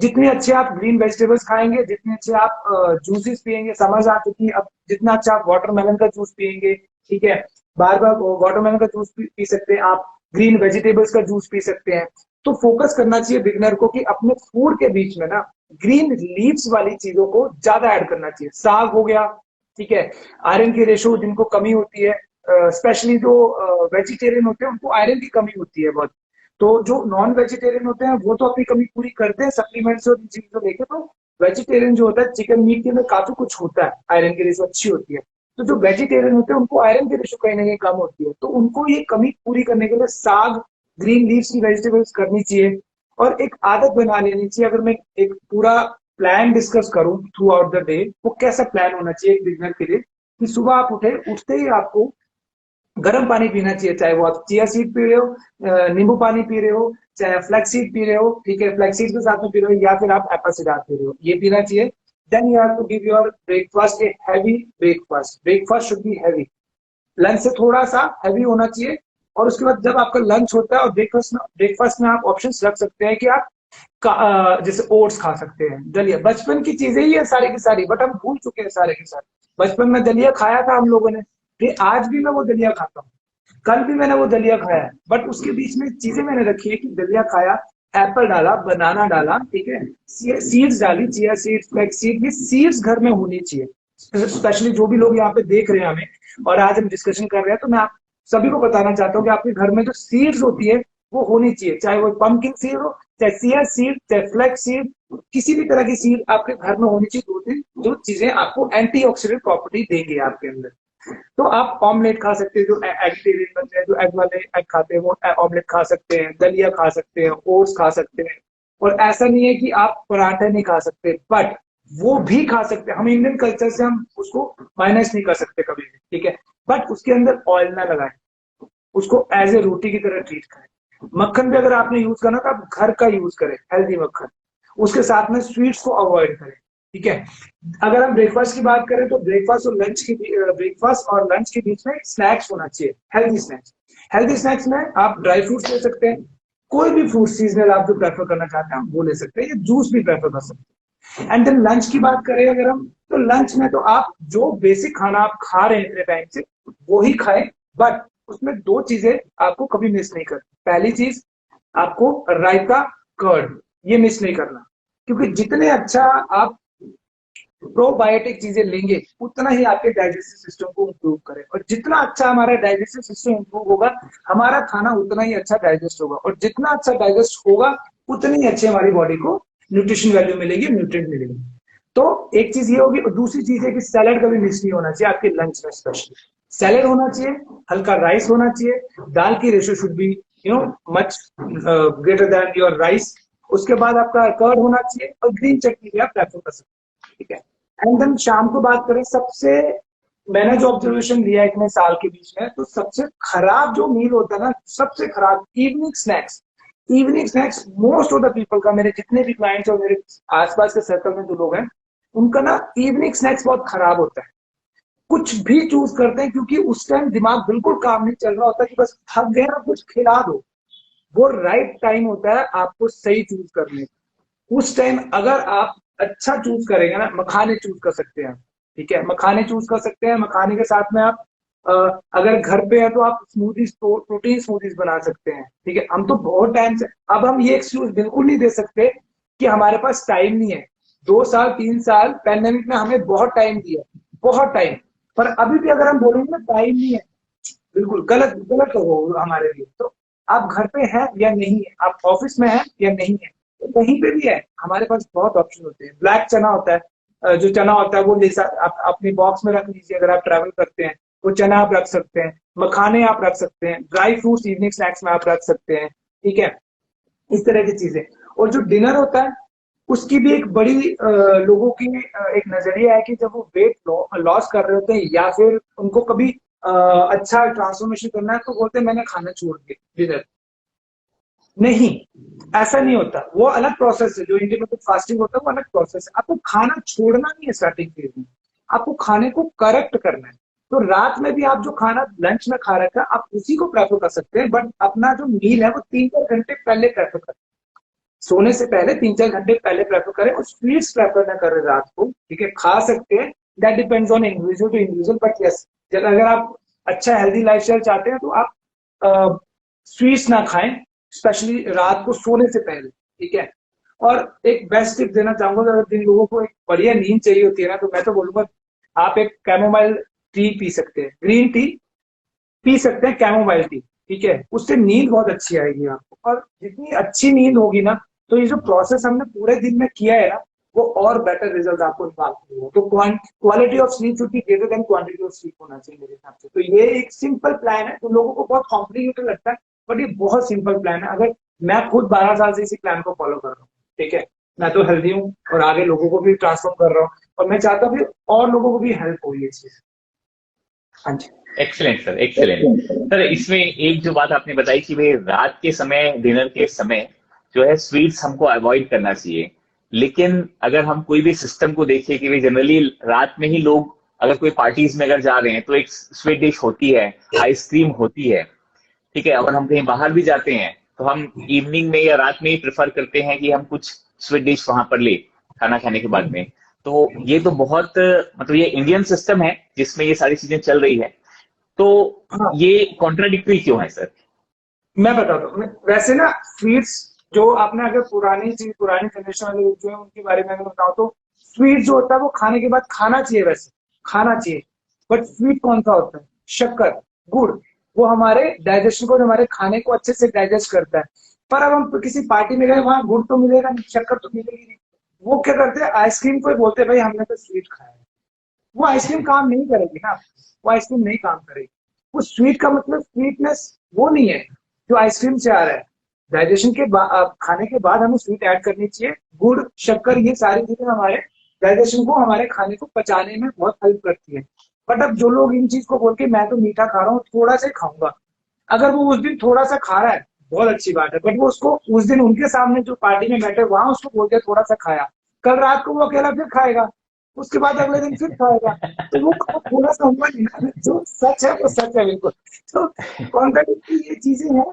B: जितने अच्छे आप ग्रीन वेजिटेबल्स खाएंगे, जितने अच्छे आप जूसेस पियेंगे, समझ आ चुकी अब, जितना अच्छा आप वाटरमेलन का जूस पियेंगे, ठीक है, बार बार वाटरमेलन का जूस पी सकते हैं आप, ग्रीन वेजिटेबल्स का जूस पी सकते हैं। तो फोकस करना चाहिए बिगनर को कि अपने फूड के बीच में ना ग्रीन लीव्स वाली चीजों को ज्यादा ऐड करना चाहिए। साग हो गया, ठीक है, आयरन की रेशो जिनको कमी होती है, स्पेशली जो वेजिटेरियन होते हैं उनको आयरन की कमी होती है बहुत। तो जो नॉन वेजिटेरियन होते हैं वो तो अपनी कमी पूरी करते हैं सप्लीमेंट्स और इन चीजों को लेके, तो वेजिटेरियन जो होता है, चिकन मीट के अंदर काफी कुछ होता है, आयरन की रेशो अच्छी होती है। तो जो वेजिटेरियन होते हैं उनको आयरन की रेशो कहीं ना कहीं कम होती है, तो उनको ये कमी पूरी करने के लिए साग, ग्रीन लीव्स की वेजिटेबल्स करनी चाहिए। और एक आदत बना लेनी चाहिए। अगर मैं एक पूरा प्लान डिस्कस करूं थ्रू आउट द डे, वो कैसा प्लान होना चाहिए एक बिगनर के लिए, कि सुबह आप उठते ही आपको गर्म पानी पीना चाहिए, चाहे वो आप चिया सीड पी रहे हो, नींबू पानी पी रहे हो, चाहे फ्लैक्स सीड पी रहे हो, ठीक है, फ्लैक्स सीड के साथ में पी रहे हो, या फिर आप एप्पल सीड पी रहे हो, ये पीना चाहिए। Then you have to give your breakfast a heavy breakfast. Breakfast should be heavy, lunch से थोड़ा सा हैवी होना चाहिए। और उसके बाद जब आपका लंच होता है, और ब्रेकफास्ट में आप ऑप्शंस रख सकते हैं कि आप जैसे ओट्स खा सकते हैं, दलिया, बचपन की चीजें ही है सारी की सारी, बट हम भूल चुके हैं सारे के सारे। बचपन में दलिया खाया था हम लोगों ने, फिर आज भी मैं वो दलिया खाता हूँ, कल भी मैंने वो दलिया खाया है, बट उसके बीच में चीजें मैंने रखी है कि दलिया खाया, एप्पल डाला, बनाना डाला, ठीक है, सीड्स डाली, चिया सीड्स, फ्लैक्स सीड, ये सीड्स घर में होनी चाहिए। स्पेशली जो भी लोग यहाँ पे देख रहे हैं हमें, और आज हम डिस्कशन कर रहे हैं, तो मैं आप सभी को बताना चाहता हूँ कि आपके घर में जो सीड्स होती है वो होनी चाहिए, चाहे वो पंपकिन सीड हो, चाहे चिया सीड, चाहे फ्लैक्स सीड, किसी भी तरह की सीड आपके घर में होनी चाहिए। दो तीन जो चीजें आपको एंटीऑक्सीडेंट प्रॉपर्टी देंगे आपके अंदर। तो आप ऑमलेट खा सकते हैं, जो एगिटेरियन बनते हैं, जो एग वाले एग खाते हैं, वो ऑमलेट खा सकते हैं, दलिया खा सकते हैं, ओट्स खा सकते हैं। और ऐसा नहीं है कि आप पराठे नहीं खा सकते, बट वो भी खा सकते हैं। हम इंडियन कल्चर से हम उसको माइनस नहीं कर सकते कभी भी, ठीक है, बट उसके अंदर ऑयल ना लगाए, उसको एज ए रोटी की तरह ट्रीट करें। मक्खन भी अगर आपने यूज करना तो आप घर का यूज करें, हेल्दी मक्खन। उसके साथ में स्वीट्स को अवॉइड करें, ठीक है। अगर हम ब्रेकफास्ट की बात करें तो ब्रेकफास्ट और लंच के बीच में स्नैक्स होना चाहिए, हेल्दी स्नैक्स। हेल्दी स्नैक्स में आप ड्राई फ्रूट्स ले सकते हैं, कोई भी फ्रूट सीजनल आप जो प्रेफर करना चाहते हैं आप वो ले सकते हैं, या जूस भी प्रेफर कर सकते हैं। एंड देन लंच की बात करें अगर हम, तो लंच में तो आप जो बेसिक खाना आप खा रहे हैं इतने टाइम से वो ही खाएं, बट उसमें दो चीजें आपको कभी मिस नहीं करनी। पहली चीज, आपको रायता, कर्ड, ये मिस नहीं करना, क्योंकि जितने अच्छा आप प्रोबायोटिक चीजें लेंगे उतना ही आपके डाइजेस्टिव सिस्टम को इम्प्रूव करे, और जितना अच्छा हमारा डाइजेस्टिव सिस्टम इम्प्रूव होगा हमारा खाना उतना ही अच्छा डाइजेस्ट होगा, और जितना अच्छा डाइजेस्ट होगा उतनी ही अच्छी हमारी बॉडी को न्यूट्रिशन वैल्यू मिलेगी, न्यूट्रिएंट मिलेगी। तो एक चीज ये होगी, और दूसरी चीज है कि सैलेड कभी मिस नहीं होना चाहिए आपके लंच में। स्पेशली सैलेड होना चाहिए, हल्का राइस होना चाहिए, दाल की ratio should be much greater than your rice. उसके बाद आपका कर्ड होना चाहिए, और ग्रीन चटनी भी आप प्रेफर कर सकते हैं, ठीक है। एंड देन शाम को बात करें, सबसे मैंने जो ऑब्जर्वेशन लिया है इतने साल के बीच में, तो सबसे खराब जो मील होता है ना, सबसे खराब evening snacks. Evening snacks most of the people का, मेरे जितने भी क्लाइंट्स और मेरे आसपास के सर्कल में जो लोग हैं उनका ना इवनिंग स्नैक्स बहुत खराब होता है। कुछ भी चूज करते हैं क्योंकि उस टाइम दिमाग बिल्कुल काम नहीं चल रहा होता कि बस थक गए ना कुछ खिला दो। वो राइट टाइम होता है आपको सही चूज करने का। उस टाइम अगर आप अच्छा चूज करेंगे ना, मखाने चूज कर सकते हैं, ठीक है, मखाने चूज कर सकते हैं। मखाने के साथ में आप अगर घर पे है तो आप स्मूदीज, प्रोटीन स्मूदीज बना सकते हैं, ठीक है। हम तो बहुत टाइम से, अब हम ये एक्सक्यूज बिल्कुल नहीं दे सकते कि हमारे पास टाइम नहीं है। 2 साल 3 साल पैंडेमिक में हमें बहुत टाइम दिया, बहुत टाइम, पर अभी भी अगर हम बोलेंगे ना टाइम नहीं है, बिल्कुल गलत गलत होगा हमारे लिए। तो आप घर पे हैं या नहीं है, आप ऑफिस में हैं या नहीं है, तो कहीं पे भी है, हमारे पास बहुत ऑप्शन होते हैं। ब्लैक चना होता है, जो चना होता है वो आप अपनी बॉक्स में रख लीजिए। अगर आप ट्रैवल करते हैं वो चना आप रख सकते हैं, मखाने आप रख सकते हैं, ड्राई फ्रूट्स इवनिंग स्नैक्स में आप रख सकते हैं, ठीक है, इस तरह की चीजें। और जो डिनर होता है उसकी भी एक बड़ी लोगों की एक नजरिया है कि जब वो वेट लॉस कर रहे होते हैं या फिर उनको कभी अच्छा ट्रांसफॉर्मेशन करना है, तो बोलते हैं मैंने खाना छोड़ दिया डिनर। नहीं, ऐसा नहीं होता। वो अलग प्रोसेस है, जो इंटरमिटेंट फास्टिंग होता है वो अलग प्रोसेस है। आपको खाना छोड़ना नहीं है स्टार्टिंग फेज में, आपको खाने को करेक्ट करना है। तो रात में भी आप जो खाना लंच में खा रहे थे आप उसी को प्रेफर कर सकते हैं, बट अपना जो मील है वो 3-4 घंटे पहले प्रेफर करें। सोने से पहले 3-4 घंटे पहले प्रेफर करें, और स्वीट्स प्रेफर ना करें रात को, ठीक है। खा सकते हैं, that depends on individual to individual, but yes, अगर आप अच्छा हेल्दी लाइफस्टाइल चाहते हैं तो आप स्वीट्स ना खाएं, स्पेशली रात को सोने से पहले, ठीक है। और एक बेस्ट टिप देना चाहूंगा, अगर जिन लोगों को एक बढ़िया नींद चाहिए होती है ना, तो मैं तो बोलूंगा आप एक कैमोमाइल टी पी सकते हैं, ग्रीन टी पी सकते हैं, कैमोमाइल टी, ठीक है। उससे नींद बहुत अच्छी आएगी आपको, और जितनी अच्छी नींद होगी ना, तो ये जो प्रोसेस हमने पूरे दिन में किया है ना, वो और बेटर रिजल्ट आपको निकाल देगा। तो quality of sleep should be greater than quantity of sleep होना चाहिए मेरे हिसाब से। तो ये एक सिंपल प्लान है, तो लोगों को बहुत कॉम्प्लिकेटेड लगता है, बट ये बहुत सिंपल प्लान है। अगर मैं खुद 12 साल से इसी प्लान को फॉलो कर रहा हूँ, ठीक है, मैं तो हेल्दी हूँ और आगे लोगों को भी ट्रांसफॉर्म कर रहा हूँ, और मैं चाहता हूँ और लोगों को भी हेल्प हो ये चीज। हाँ जी,
A: एक्सीलेंट सर, एक्सीलेंट सर। इसमें एक जो बात आपने बताई कि भाई रात के समय, डिनर के समय जो है स्वीट्स हमको अवॉइड करना चाहिए, लेकिन अगर हम कोई भी सिस्टम को देखें कि भाई जनरली रात में ही लोग अगर कोई पार्टीज में अगर जा रहे हैं तो एक स्वीट डिश होती है, आइसक्रीम होती है, ठीक है। और हम कहीं बाहर भी जाते हैं तो हम इवनिंग में या रात में ही प्रेफर करते हैं कि हम कुछ स्वीट डिश वहां पर ले, खाना खाने के बाद में। तो ये तो बहुत मतलब ये इंडियन सिस्टम है जिसमें ये सारी चीजें चल रही है, तो
B: हाँ,
A: ये कॉन्ट्राडिक्टरी क्यों है सर?
B: मैं बताता हूँ। वैसे ना स्वीट्स, जो आपने अगर पुरानी चीज, पुरानी जनरेशन वाले लोग जो है उनके बारे में अगर बताओ, तो स्वीट जो होता है वो खाने के बाद खाना चाहिए, वैसे खाना चाहिए। बट स्वीट कौन सा होता है? शक्कर, गुड़। वो हमारे डाइजेशन को, हमारे खाने को अच्छे से डाइजेस्ट करता है। पर अब हम किसी पार्टी में गए, वहां गुड़ तो मिलेगा नहीं, शक्कर तो मिलेगी नहीं। वो क्या करते हैं, आइसक्रीम को बोलते हैं भाई हमने तो स्वीट खाया है। वो आइसक्रीम काम नहीं करेगी ना, वो आइसक्रीम नहीं काम करेगी। वो स्वीट का मतलब स्वीटनेस वो नहीं है जो आइसक्रीम से आ रहा है। डाइजेशन के बाद, खाने के बाद हमें स्वीट ऐड करनी चाहिए। गुड़, शक्कर, ये सारी चीजें हमारे डाइजेशन को, हमारे खाने को पचाने में बहुत हेल्प करती है। बट अब जो लोग इन चीज को बोल के मैं तो मीठा खा रहा हूँ, थोड़ा सा खाऊंगा, अगर वो उस दिन थोड़ा सा खा रहा है बहुत अच्छी बात है, बट वो उसको उस दिन उनके सामने जो पार्टी में बैठे वहां उसको बोल के थोड़ा सा खाया, कल रात को वो अकेला फिर खाएगा, उसके बाद अगले दिन फिर खाएगा, तो वो थोड़ा सा हुआ नहीं ना। जो सच है वो सच है, बिल्कुल। तो कॉन्ट्राडिक्टरी ये चीजें हैं,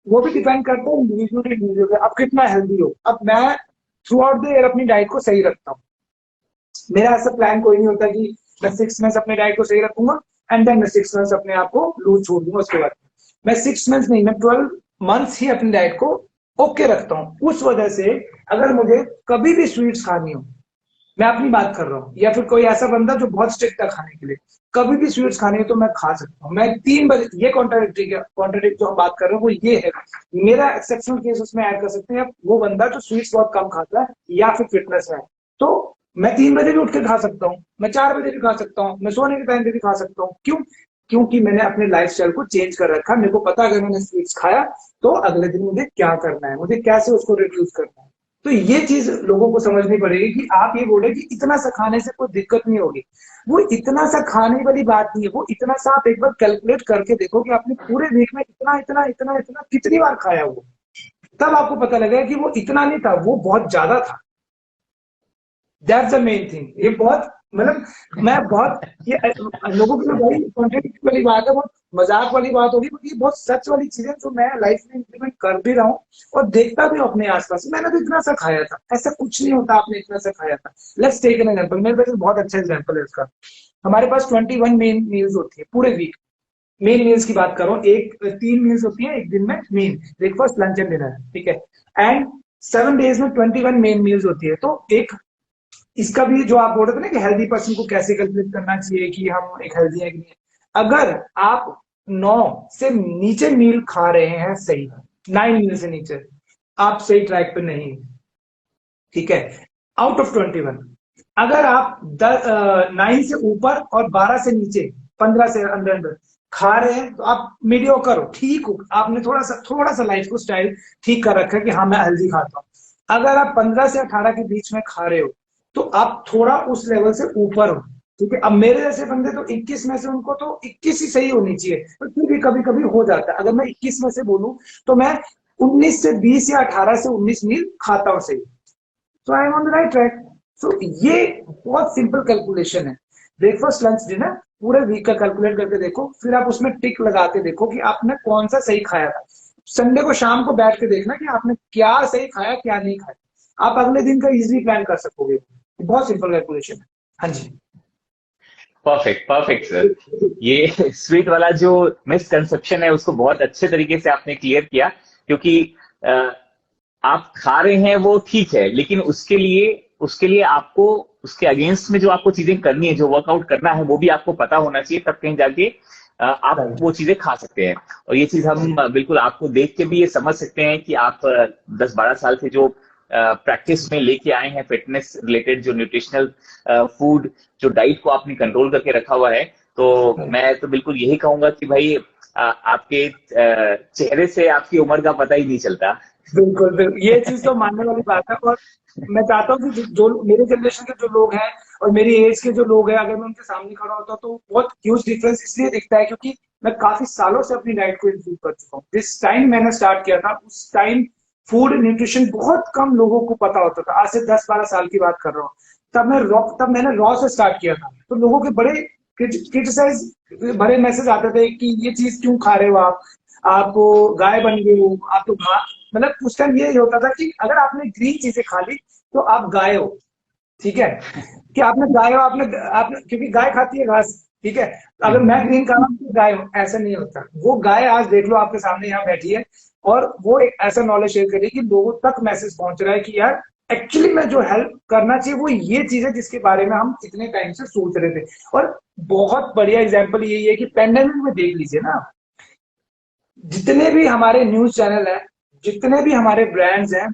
B: वो भी डिपेंड करता है इंडिविजुअल पे, आप कितना हेल्दी हो। अब मैं थ्रू आउट द ईयर अपनी डाइट को सही रखता हूँ। मेरा ऐसा प्लान कोई नहीं होता कि मैं 6 मंथ्स अपने डाइट को सही रखूंगा एंड देन मैं 6 मंथ्स अपने आप को लूज छोड़ दूंगा, उसके बाद मैं 6 मंथ्स नहीं, मैं 12 मंथ्स ही अपनी डाइट को ओके रखता हूँ। उस वजह से अगर मुझे कभी भी स्वीट्स खानी हो, मैं अपनी बात कर रहा हूँ, या फिर कोई ऐसा बंदा जो बहुत स्ट्रिक्ट है खाने के लिए, कभी भी स्वीट्स खानी है तो मैं खा सकता हूँ। मैं 3 बजे, ये कॉन्ट्राडिक्ट जो हम बात कर रहे हैं वो ये है। मेरा एक्सेप्शनल केस उसमें ऐड कर सकते हैं वो बंदा जो स्वीट्स बहुत कम खाता है या फिर फिटनेस में है, तो मैं 3 बजे भी उठ के खा सकता हूँ, मैं 4 बजे भी खा सकता हूँ, मैं सोने के टाइम पे भी खा सकता हूँ। क्यों? क्योंकि मैंने अपने लाइफस्टाइल को चेंज कर रखा। मेरे को पता अगर मैंने स्वीट्स खाया तो अगले दिन मुझे क्या करना है, मुझे कैसे उसको रिड्यूस करना है। तो ये चीज लोगों को समझनी पड़ेगी कि आप ये बोले कि इतना सा खाने से कोई दिक्कत नहीं होगी। वो इतना सा खाने वाली बात नहीं है, वो इतना सा आप एक बार कैलकुलेट करके देखो कि आपने पूरे वीक में इतना इतना इतना इतना कितनी बार खाया, वो तब आपको पता लगेगा कि वो इतना नहीं था, वो बहुत ज्यादा था। That's the main thing. ये बहुत मतलब मैं बहुत ये लोगों के लिए बड़ी कॉन्ट्रेडिक्ट वाली बात है, बहुत मजाक वाली बात होगी, बट ये बहुत सच वाली चीजें जो मैं लाइफ में इम्प्लीमेंट कर भी रहा हूँ और देखता भी हूँ अपने आसपास। मैंने तो इतना सा खाया था, ऐसा कुछ नहीं होता आपने इतना सा खाया था। लेट्स टेक एन एग्जांपल, मेरे पास बहुत अच्छा एग्जांपल है इसका। हमारे पास 21 मेन मील्स होती है पूरे वीक। मेन मील्स की बात कर रहा हूँ, 3 मील्स होती है एक दिन में, main breakfast lunch and dinner, ठीक है। एंड 7 डेज में 21 मेन मील्स होती है। तो एक इसका भी जो आप बोल रहे थे ना कि हेल्दी पर्सन को कैसे कैलकुलेट करना चाहिए कि हम एक हेल्दी है कि नहीं, अगर आप 9 से नीचे मील खा रहे हैं, सही 9 मील से नीचे, आप सही ट्रैक पे नहीं है, ठीक है। आउट ऑफ 21, अगर आप 9 से ऊपर और 12 से नीचे, 15 से अंदर अंदर खा रहे हैं तो आप मीडियोकर हो, ठीक हो, आपने थोड़ा सा लाइफ को स्टाइल ठीक कर रखा है कि हाँ मैं हेल्दी खाता हूँ। अगर आप 15 से 18 के बीच में खा रहे हो तो आप थोड़ा उस लेवल से ऊपर हो, ठीक है। अब मेरे जैसे बंदे तो 21 में से उनको तो 21 ही सही होनी चाहिए, पर फिर भी कभी कभी हो जाता है। अगर मैं 21 में से बोलूं तो मैं 19 से 20 या 18 से 19 मील खाता हूँ, सही। तो I am on the right track. So ये बहुत सिंपल कैलकुलेशन है, ब्रेकफास्ट लंच डिनर पूरे वीक का कैलकुलेट करके देखो, फिर आप उसमें टिक लगा के देखो कि आपने कौन सा सही खाया था। संडे को शाम को बैठ के देखना कि आपने क्या सही खाया क्या नहीं खाया, आप अगले दिन का इजीली प्लान कर सकोगे। बहुत सिंपल कैलकुलेशन है। हाँ जी।
A: Perfect perfect sir. ये स्वीट वाला जो मिसकंसेप्शन है उसको बहुत अच्छे तरीके से आपने क्लियर किया, क्योंकि आप खा रहे हैं वो ठीक है, लेकिन उसके लिए आपको उसके अगेंस्ट में जो आपको चीजें करनी है, जो वर्कआउट करना है, वो भी आपको पता होना चाहिए, तब कहीं जाके आप वो चीजें खा सकते हैं। और ये चीज हम बिल्कुल आपको देख के भी ये समझ सकते हैं कि आप 10-12 साल से जो प्रैक्टिस में लेके आए हैं, फिटनेस रिलेटेड जो न्यूट्रिशनल फूड, जो डाइट को आपने कंट्रोल करके रखा हुआ है। तो मैं तो बिल्कुल यही कहूंगा कि भाई आपके चेहरे से आपकी उम्र का पता ही नहीं चलता।
B: बिल्कुल बिल्कुल, ये चीज तो मानने वाली बात है। और मैं चाहता हूँ कि जो मेरे जनरेशन के जो लोग हैं और मेरी एज के जो लोग हैं, अगर मैं उनके सामने खड़ा होता तो बहुत ह्यूज डिफरेंस इसलिए दिखता है क्योंकि मैं काफी सालों से अपनी डाइट को इम्प्रूव कर चुका हूँ। जिस टाइम मैंने स्टार्ट किया था उस टाइम फूड न्यूट्रिशन बहुत कम लोगों को पता होता था। आज से 10-12 साल की बात कर रहा हूँ। तब मैंने रॉ से स्टार्ट किया था, तो लोगों के बड़े क्रिटिसाइज भरे मैसेज आते थे कि ये चीज क्यों खा रहे हो आप तो गाय बन गए हो, आप तो मतलब उस टाइम ये होता था कि अगर आपने ग्रीन चीजें खा ली तो आप गाय हो, ठीक है। कि आपने गाय हो, आपने क्योंकि गाय खाती है घास, ठीक है। अगर मैं ग्रीन खा रहा हूँ तो गाय हूँ, ऐसा नहीं होता। वो गाय आज देख लो आपके सामने यहाँ बैठी है और वो एक ऐसा नॉलेज शेयर करी कि लोगों तक मैसेज पहुंच रहा है कि यार एक्चुअली में जो हेल्प करना चाहिए वो ये चीज है जिसके बारे में हम इतने टाइम से सोच रहे थे। और बहुत बढ़िया एग्जाम्पल यही है कि पेंडेमिक में देख लीजिए ना, जितने भी हमारे न्यूज चैनल है, जितने भी हमारे ब्रांड्स हैं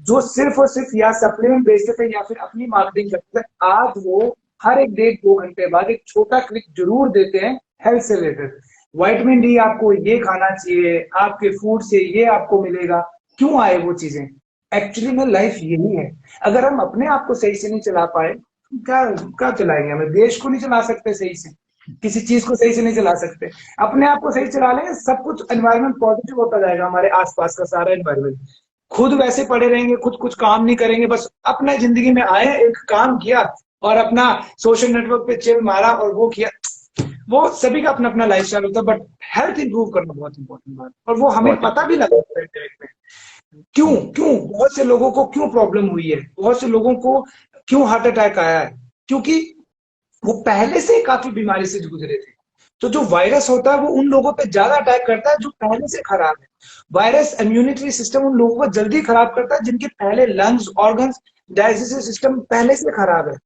B: जो सिर्फ और सिर्फ या सप्लीमेंट बेचते थे या फिर अपनी मार्केटिंग करते थे, आज वो हर एक 1.5-2 घंटे बाद एक छोटा क्लिक जरूर देते हैं हेल्थ से रिलेटेड। विटामिन डी आपको ये खाना चाहिए, आपके फूड से ये आपको मिलेगा। क्यों आए वो चीजें? एक्चुअली में लाइफ यही है। अगर हम अपने आप को सही से नहीं चला पाए क्या क्या चलाएंगे? हमें देश को नहीं चला सकते सही से, किसी चीज को सही से नहीं चला सकते। अपने आप को सही चला लेंगे, सब कुछ एनवायरमेंट पॉजिटिव होता जाएगा। हमारे आसपास का सारा एनवायरमेंट, खुद वैसे पड़े रहेंगे, खुद कुछ काम नहीं करेंगे, बस अपने जिंदगी में आए, एक काम किया और अपना सोशल नेटवर्क पे चिल मारा और वो किया। वो सभी का अपना अपना लाइफस्टाइल होता है, बट हेल्थ इंप्रूव करना बहुत इंपॉर्टेंट बात है और वो हमें पता भी लगा में। क्यों क्यों बहुत से लोगों को क्यों प्रॉब्लम हुई है, बहुत से लोगों को क्यों हार्ट अटैक आया है? क्योंकि वो पहले से काफी बीमारी से गुजरे थे। तो जो वायरस होता है वो उन लोगों पे ज्यादा अटैक करता है जो पहले से खराब है। वायरस इम्यूनिटी सिस्टम उन लोगों को जल्दी खराब करता है जिनके पहले लंग्स, ऑर्गन्स, डाइजेस्टिव सिस्टम पहले से खराब है।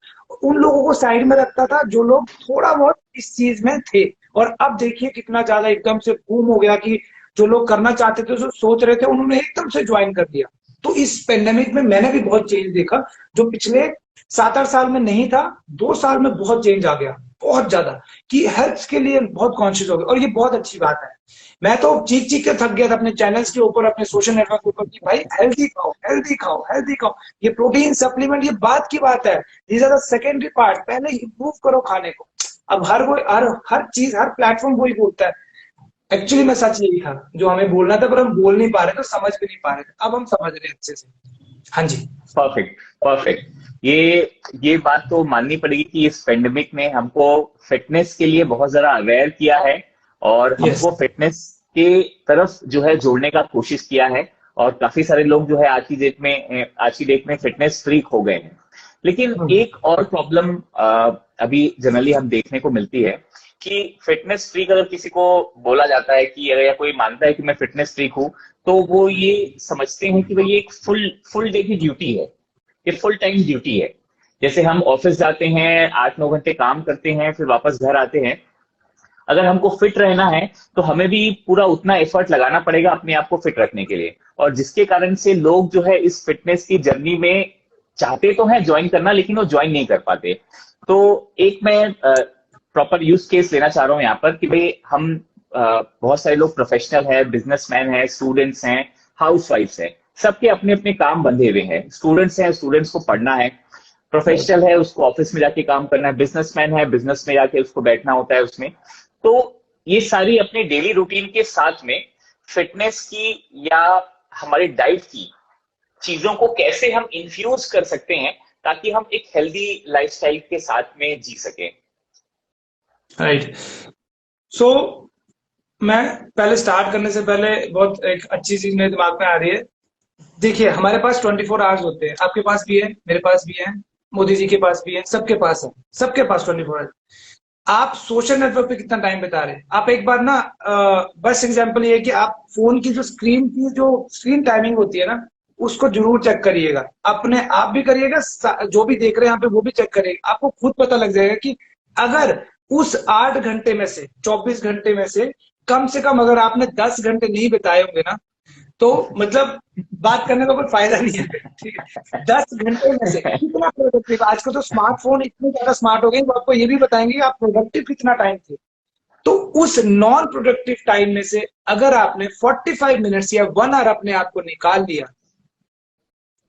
B: उन लोगों को साइड में रखता था जो लोग थोड़ा बहुत इस चीज में थे। और अब देखिए कितना ज्यादा एकदम से बूम हो गया कि जो लोग करना चाहते थे, जो सोच रहे थे, उन्होंने एकदम से ज्वाइन कर दिया। तो इस पेंडेमिक में मैंने भी बहुत चेंज देखा, जो पिछले 7-8 साल में नहीं था, 2 साल में बहुत चेंज आ गया, बहुत ज्यादा, कि हेल्थ के लिए बहुत कॉन्शियस हो गए। और ये बहुत अच्छी बात है। मैं तो चीख चीख के थक गया था अपने चैनल्स के ऊपर, अपने सोशल नेटवर्क के ऊपर, कि भाई हेल्दी खाओ, हेल्दी खाओ, हेल्दी खाओ। ये प्रोटीन सप्लीमेंट ये बात की बात है, these are the secondary part, पहले इंप्रूव करो खाने को। अब हर कोई हर चीज, हर प्लेटफॉर्म वही बोलता है। एक्चुअली मैं सच यही था जो हमें बोलना था, पर हम बोल नहीं पा रहे थे, समझ भी नहीं पा रहे थे। अब हम समझ रहे हैं अच्छे से। हाँ जी।
A: Perfect, perfect. ये बात तो माननी पड़ेगी कि इस पेंडेमिक ने हमको फिटनेस के लिए बहुत ज्यादा अवेयर किया है और
B: यस।
A: हमको फिटनेस के तरफ जो है जोड़ने का कोशिश किया है। और काफी सारे लोग जो है आज की डेट में फिटनेस फ्रीक हो गए हैं। लेकिन एक और प्रॉब्लम अभी जनरली हम देखने को मिलती है कि फिटनेस फ्रीक अगर किसी को बोला जाता है कि अगर या कोई मानता है कि मैं फिटनेस फ्रीक हूं, तो वो ये समझते हैं कि भाई ये एक फुल डे की ड्यूटी है, ये फुल टाइम ड्यूटी है। जैसे हम ऑफिस जाते हैं, 8-9 घंटे काम करते हैं, फिर वापस घर आते हैं। अगर हमको फिट रहना है तो हमें भी पूरा उतना एफर्ट लगाना पड़ेगा अपने आप को फिट रखने के लिए। और जिसके कारण से लोग जो है इस फिटनेस की जर्नी में चाहते तो हैं ज्वाइन करना, लेकिन वो ज्वाइन नहीं कर पाते। तो एक मैं प्रॉपर यूज केस लेना चाह रहा हूं यहाँ पर कि भाई हम बहुत सारे लोग प्रोफेशनल है, बिजनेसमैन है, स्टूडेंट्स हैं, हाउसवाइफ्स हैं, सबके अपने अपने काम बंधे हुए हैं। स्टूडेंट्स हैं, स्टूडेंट्स को पढ़ना है, प्रोफेशनल है, उसको ऑफिस में जाके काम करना है, बिजनेसमैन है, बिजनेस में जाके उसको बैठना होता है उसमें। तो ये सारी अपने डेली रूटीन के साथ में फिटनेस की या हमारी डाइट की चीजों को कैसे हम इन्फ्यूज कर सकते हैं ताकि हम एक हेल्दी लाइफस्टाइल के साथ में जी सके।
B: राइट। सो मैं पहले स्टार्ट करने से पहले बहुत एक अच्छी चीज मेरे दिमाग में आ रही है। देखिए, हमारे पास 24 आवर्स होते हैं, आपके पास भी है, मेरे पास भी है, मोदी जी के पास भी है, सबके पास है, सबके पास 24 आवर्स। आप सोशल नेटवर्क पे कितना टाइम बिता रहे हैं? आप एक बार ना बस एग्जांपल ये है कि आप फोन की जो स्क्रीन टाइमिंग होती है ना, उसको जरूर चेक करिएगा। अपने आप भी करिएगा, जो भी देख रहे हैं यहाँ पे वो भी चेक करिएगा। आपको खुद पता लग जाएगा कि अगर उस 8 घंटे में से, 24 घंटे में से कम से कम अगर आपने 10 घंटे नहीं बिताए होंगे ना, तो मतलब बात करने का कोई फायदा नहीं है। ठीक है, 10 घंटे में से कितना प्रोडक्टिव। आजकल तो स्मार्टफोन इतने ज्यादा स्मार्ट हो गए, वो आपको ये भी बताएंगे कि आप प्रोडक्टिव कितना टाइम थे। तो उस नॉन प्रोडक्टिव टाइम में से अगर आपने 45 मिनट्स या 1 आवर अपने आप को निकाल लिया,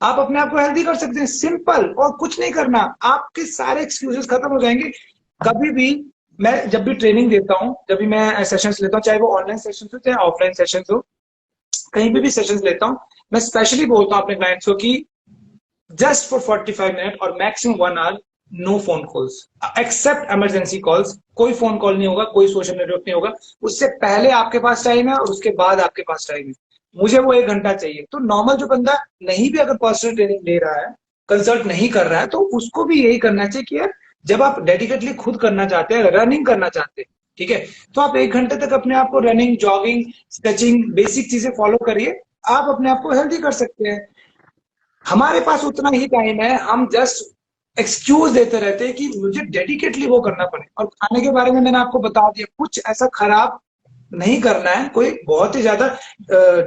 B: आप अपने आप को हेल्दी कर सकते हैं। सिंपल, और कुछ नहीं करना, आपके सारे एक्सक्यूजेस खत्म हो जाएंगे। कभी भी मैं जब भी ट्रेनिंग देता हूँ, जब भी मैं सेशंस लेता हूँ, चाहे वो ऑनलाइन सेशंस हो चाहे ऑफलाइन सेशंस हो, कहीं भी सेशंस लेता हूं, मैं स्पेशली बोलता हूं अपने क्लाइंट्स को कि जस्ट फॉर 45 मिनट और maximum 1 hour, no phone calls except emergency calls. कोई फोन कॉल नहीं होगा, कोई सोशल नेटवर्क नहीं होगा। उससे पहले आपके पास टाइम है और उसके बाद आपके पास टाइम है। मुझे वो 1 घंटा चाहिए। तो नॉर्मल जो बंदा नहीं भी अगर पर्सनल ट्रेनिंग ले रहा है, कंसल्ट नहीं कर रहा है, तो उसको भी यही करना चाहिए कि यार जब आप डेडिकेटली खुद करना चाहते हैं, रनिंग करना चाहते हैं, ठीक है, तो आप 1 घंटे तक अपने आप को रनिंग, जॉगिंग, स्ट्रेचिंग, बेसिक चीजें फॉलो करिए। आप अपने आप को हेल्दी कर सकते हैं। हमारे पास उतना ही टाइम है, हम जस्ट एक्सक्यूज देते रहते हैं कि मुझे डेडिकेटली वो करना पड़े। और खाने के बारे में मैंने आपको बता दिया, कुछ ऐसा खराब नहीं करना है, कोई बहुत ही ज्यादा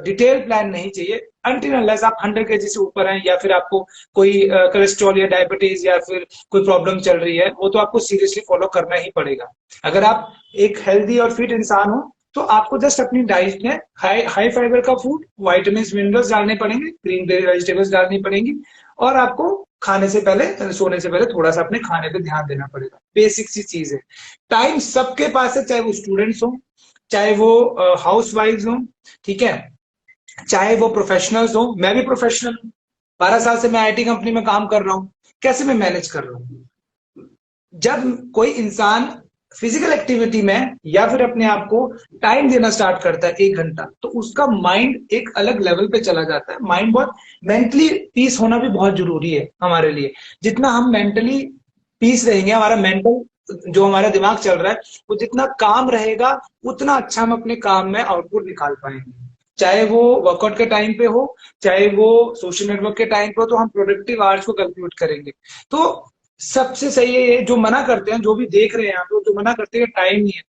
B: डिटेल प्लान नहीं चाहिए। अनटिल अनलेस आप 100 kg से ऊपर हैं, या फिर आपको कोई कोलेस्ट्रॉल या डायबिटीज या फिर कोई प्रॉब्लम चल रही है, वो तो आपको सीरियसली फॉलो करना ही पड़ेगा। अगर आप एक हेल्दी और फिट इंसान हो, तो आपको जस्ट अपनी डाइट में हाई फाइबर का फूड, वाइटामिन मिनरल्स डालने पड़ेंगे, ग्रीन वेजिटेबल्स डालनी पड़ेंगी, और आपको खाने से पहले, सोने से पहले थोड़ा सा अपने खाने पे ध्यान देना पड़ेगा। बेसिक सी चीज है। टाइम सबके पास है, चाहे वो स्टूडेंट्स हो, चाहे वो हाउस वाइफ हो, ठीक है, चाहे वो प्रोफेशनल्स हो। मैं भी प्रोफेशनल हूँ, 12 साल से मैं आईटी कंपनी में काम कर रहा हूँ। कैसे मैं मैनेज कर रहा हूँ? जब कोई इंसान फिजिकल एक्टिविटी में या फिर अपने आप को टाइम देना स्टार्ट करता है 1 घंटा, तो उसका माइंड एक अलग लेवल पे चला जाता है। माइंड बहुत, मेंटली पीस होना भी बहुत जरूरी है हमारे लिए। जितना हम मेंटली पीस रहेंगे, हमारा मेंटल जो हमारा दिमाग चल रहा है वो जितना काम रहेगा उतना अच्छा हम अपने काम में आउटपुट निकाल पाएंगे। चाहे वो वर्कआउट के टाइम पे हो, चाहे वो सोशल नेटवर्क के टाइम पे हो, तो हम प्रोडक्टिव आवर्स को कैलकुलेट करेंगे। तो सबसे सही है ये, जो मना करते हैं, जो भी देख रहे हैं आप लोग, जो मना करते हैं टाइम नहीं है,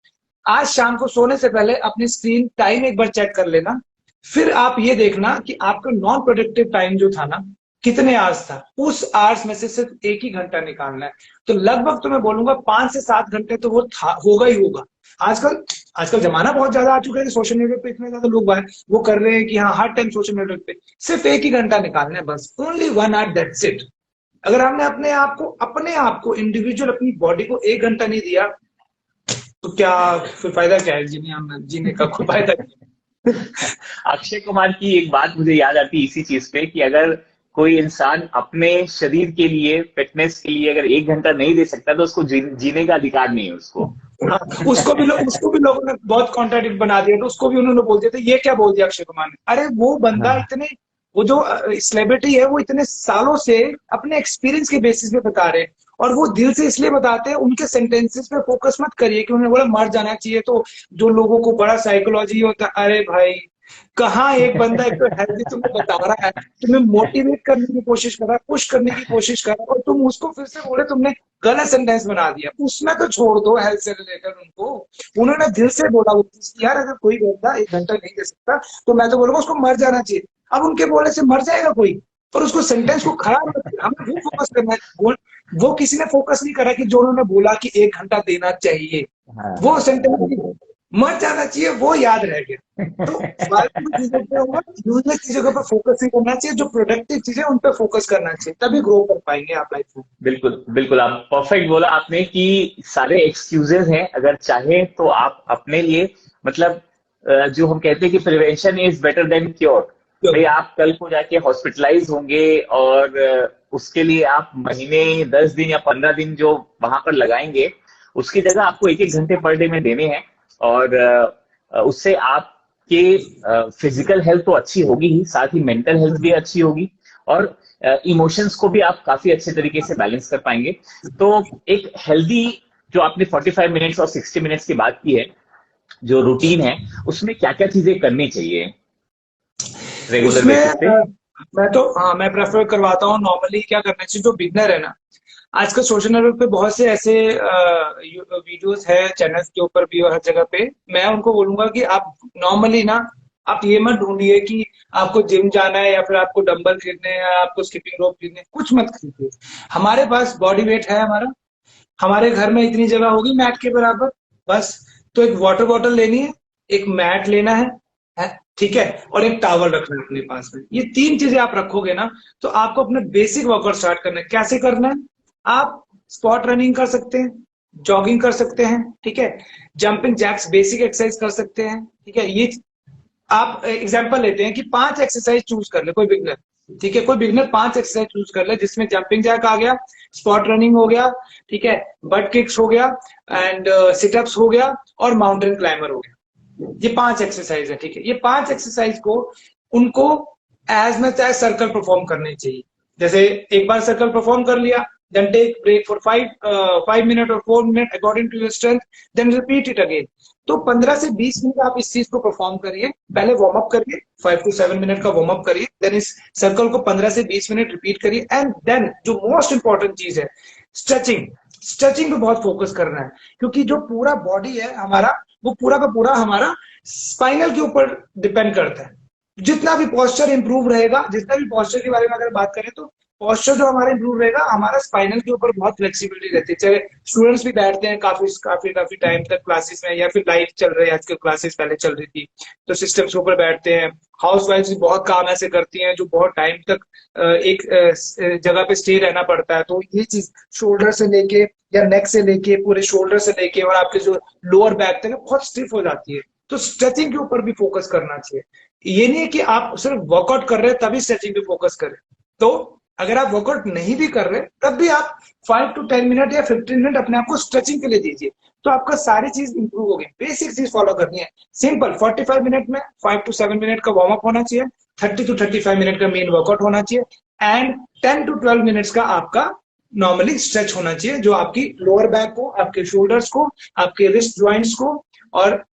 B: आज शाम को सोने से पहले अपनी स्क्रीन टाइम एक बार चेक कर लेना। फिर आप ये देखना कि आपका नॉन प्रोडक्टिव टाइम जो था ना, कितने आवर्स था, उस आवर्स में से सिर्फ एक ही घंटा निकालना है। तो लगभग तो मैं बोलूंगा 5 से 7 घंटे तो वो होगा ही होगा। आजकल आजकल जमाना बहुत ज्यादा आ चुका है कि सोशल नेटवर्क पे इतने ज्यादा लोग वो कर रहे हैं कि हाँ, हर टाइम सोशल नेटवर्क पे सिर्फ एक ही घंटा निकालना है, बस ओनली 1 आवर, दैट्स इट। अगर हमने अपने आप को इंडिविजुअल अपनी बॉडी को 1 घंटा नहीं दिया तो क्या फिर फायदा क्या है जीने का कोई फायदा नहीं।
A: अक्षय कुमार की एक बात मुझे याद आती है इसी चीज पे कि अगर कोई इंसान अपने शरीर के लिए, फिटनेस के लिए अगर 1 घंटा नहीं दे सकता तो उसको जीने का अधिकार नहीं है उसको।
B: हाँ, उसको भी लोगों ने बहुत कॉन्ट्राडिक्ट बना दिया, तो उसको भी उन्होंने बोल दिया था, ये क्या बोल दिया अक्षय कुमार ने। अरे वो बंदा
A: हाँ।
B: इतने, वो जो सेलिब्रिटी है वो इतने सालों से अपने एक्सपीरियंस के बेसिस पे बता रहे हैं, और वो दिल से इसलिए बताते हैं। उनके सेंटेंसेस पे फोकस मत करिए कि उन्होंने बोला मर जाना चाहिए, तो जो लोगों को बड़ा साइकोलॉजी होता है, अरे भाई कहाँ एक बंदा एक तो हेल्दी तुम्हें बता रहा है, तुम्हें मोटिवेट करने की कोशिश कर रहा है, पुश करने की कोशिश कर रहा है, और तुम उसको फिर से बोले तुमने गलत सेंटेंस बना दिया। उसमें तो छोड़ दो हेल्थ से रिलेटेड उनको, उन्होंने दिल से बोला वो चीज कि यार अगर कोई बंदा 1 घंटा नहीं दे सकता तो मैं तो बोलूंगा उसको मर जाना चाहिए। अब उनके बोलने से मर जाएगा कोई, पर उसको सेंटेंस को खराब मत करो, हमें वो फोकस करना है। वो किसी ने फोकस नहीं करा कि जो उन्होंने बोला कि 1 घंटा देना चाहिए,
A: हाँ।
B: वो सेंटेंस मर जाना चाहिए, वो याद रह गया। तो फालतू चीजों पे, यूजलेस चीजों के ऊपर फोकस नहीं करना चाहिए, जो प्रोडक्टिव चीजें उन पर फोकस करना चाहिए, तभी ग्रो कर पाएंगे आप लाइफ में।
A: बिल्कुल बिल्कुल, आप परफेक्ट बोला आपने कि सारे एक्सक्यूजेस हैं, अगर चाहे तो आप अपने लिए, मतलब जो हम कहते हैं कि prevention is better than cure. भाई आप कल को जाके हॉस्पिटलाइज होंगे और उसके लिए आप महीने, 10 दिन या 15 दिन जो वहां पर लगाएंगे, उसकी जगह आपको 1-1 घंटे पर डे में देने हैं। और उससे आपके फिजिकल हेल्थ तो अच्छी होगी ही, साथ ही मेंटल हेल्थ भी अच्छी होगी, और इमोशंस को भी आप काफी अच्छे तरीके से बैलेंस कर पाएंगे। तो एक हेल्दी, जो आपने 45 मिनट्स और 60 मिनट्स की बात की है, जो रूटीन है, उसमें क्या क्या चीजें करनी चाहिए रेगुलर
B: उसमें
A: बेसिस पे?
B: मैं प्रेफर करवाता हूँ, नॉर्मली क्या करना चाहिए जो बिगनर है ना। आजकल सोशल नेटवर्क पे बहुत से ऐसे वीडियोस है, चैनल्स के ऊपर भी और हर जगह पे, मैं उनको बोलूंगा कि आप नॉर्मली ना, आप ये मत ढूंढिए कि आपको जिम जाना है या फिर आपको डंबल खरीदने हैं या आपको स्किपिंग रोप खरीदने हैं, कुछ मत खरीदिए। हमारे पास बॉडी वेट है हमारा, हमारे घर में इतनी जगह होगी मैट के बराबर, बस। तो एक वाटर बॉटल लेनी है, एक मैट लेना है, ठीक है, और एक टावल रखना है अपने पास में। ये 3 चीजें आप रखोगे ना, तो आपको अपना बेसिक वर्कआउट स्टार्ट करना है। कैसे करना है? आप स्पॉट रनिंग कर सकते हैं, जॉगिंग कर सकते हैं, ठीक है, जंपिंग जैक्स बेसिक एक्सरसाइज कर सकते हैं, ठीक है। ये आप एग्जांपल लेते हैं कि 5 एक्सरसाइज चूज कर ले कोई बिगनर, ठीक है, कोई बिगनर 5 एक्सरसाइज चूज कर ले, जिसमें जंपिंग जैक आ गया, स्पॉट रनिंग हो गया, ठीक है, बट किक्स हो गया, एंड सिटअप्स हो गया, और माउंटेन क्लाइंबर हो गया। ये 5 एक्सरसाइज है, ठीक है। ये 5 एक्सरसाइज को उनको as much as circle perform करने चाहिए। जैसे एक बार सर्कल परफॉर्म कर लिया, then take break for 5 minutes or 4 minutes according to your strength, then repeat it again। तो 15 से 20 मिनट आप इस चीज को परफॉर्म करिए। पहले वार्म अप करिए, 5 to 7 मिनट का वार्म अप करिए, देन इस सर्कल को 15 से 20 मिनट रिपीट करिए। एंड देन जो मोस्ट इंपॉर्टेंट चीज है, स्ट्रेचिंग। स्ट्रेचिंग पे बहुत फोकस करना है, क्योंकि जो पूरा बॉडी है हमारा, वो पूरा का पूरा हमारा स्पाइनल के ऊपर डिपेंड करता है। जितना भी पोस्चर इंप्रूव रहेगा, जितना भी पोस्चर के बारे में अगर बात करें, तो पोस्चर जो हमारा इंप्रूव रहेगा, हमारा स्पाइनल के ऊपर बहुत फ्लेक्सिबिलिटी रहती है। चाहे स्टूडेंट्स भी बैठते हैं काफी काफी काफी टाइम तक क्लासेस में, या फिर लाइव चल रही है आजकल, क्लासेस पहले चल रही थी तो सिस्टम्स के ऊपर बैठते हैं। हाउस वाइफ भी बहुत काम ऐसे करती हैं जो बहुत टाइम तक एक जगह पे स्टे रहना पड़ता है। तो ये चीज शोल्डर से लेके या नेक से लेके, पूरे शोल्डर से लेके और आपके जो लोअर बैक तक बहुत स्टिफ हो जाती है। तो स्ट्रेचिंग के ऊपर भी फोकस करना चाहिए। ये नहीं है कि आप सिर्फ वर्कआउट कर रहे हैं तभी स्ट्रेचिंग पे फोकस करें। तो अगर आप वर्कआउट नहीं भी कर रहे तब भी आप 5 to 10 मिनट या 15 मिनट अपने आप को स्ट्रेचिंग के लिए दीजिए, तो आपका सारी चीज इंप्रूव होगी। बेसिक चीज फॉलो करनी है, सिंपल। 45 मिनट में 5 to 7 मिनट का वार्म अप होना चाहिए, 30 to 35 मिनट का मेन वर्कआउट होना चाहिए, एंड 10 to 12 मिनट्स का आपका नॉर्मली स्ट्रेच होना चाहिए, जो आपकी लोअर बैक को, आपके शोल्डर्स को, आपके रिस्ट ज्वाइंट्स को, और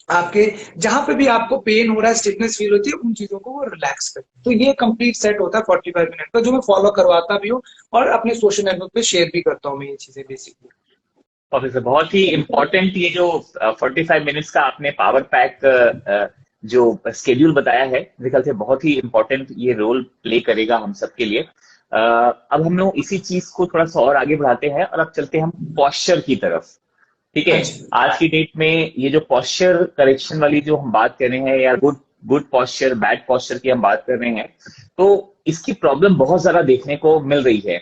B: आपके जहां पे भी आपको पेन हो रहा है, स्टिफनेस फील होती है, उन चीजों को वो रिलैक्स करते। तो ये कंप्लीट सेट होता है 45 मिनट का, जो मैं फॉलो करवाता भी हूँ और अपने सोशल नेटवर्क पे शेयर भी करता हूँ मैं ये चीजें बेसिकली।
A: प्रोफेसर, बहुत ही इम्पोर्टेंट ये जो 45 मिनट्स का आपने पावर पैक जो स्केड्यूल बताया है, मेरे ख्याल से बहुत ही इम्पोर्टेंट ये रोल प्ले करेगा हम सबके लिए। अब हम लोग इसी चीज को थोड़ा सा और आगे बढ़ाते हैं और अब चलते हैं हम पॉस्चर की तरफ। ठीक है,
B: हाँ जी।
A: आज की डेट में ये जो पॉस्चर करेक्शन वाली जो हम बात कर रहे हैं, या good good posture bad posture की हम बात कर रहे हैं, तो इसकी प्रॉब्लम बहुत ज्यादा देखने को मिल रही है।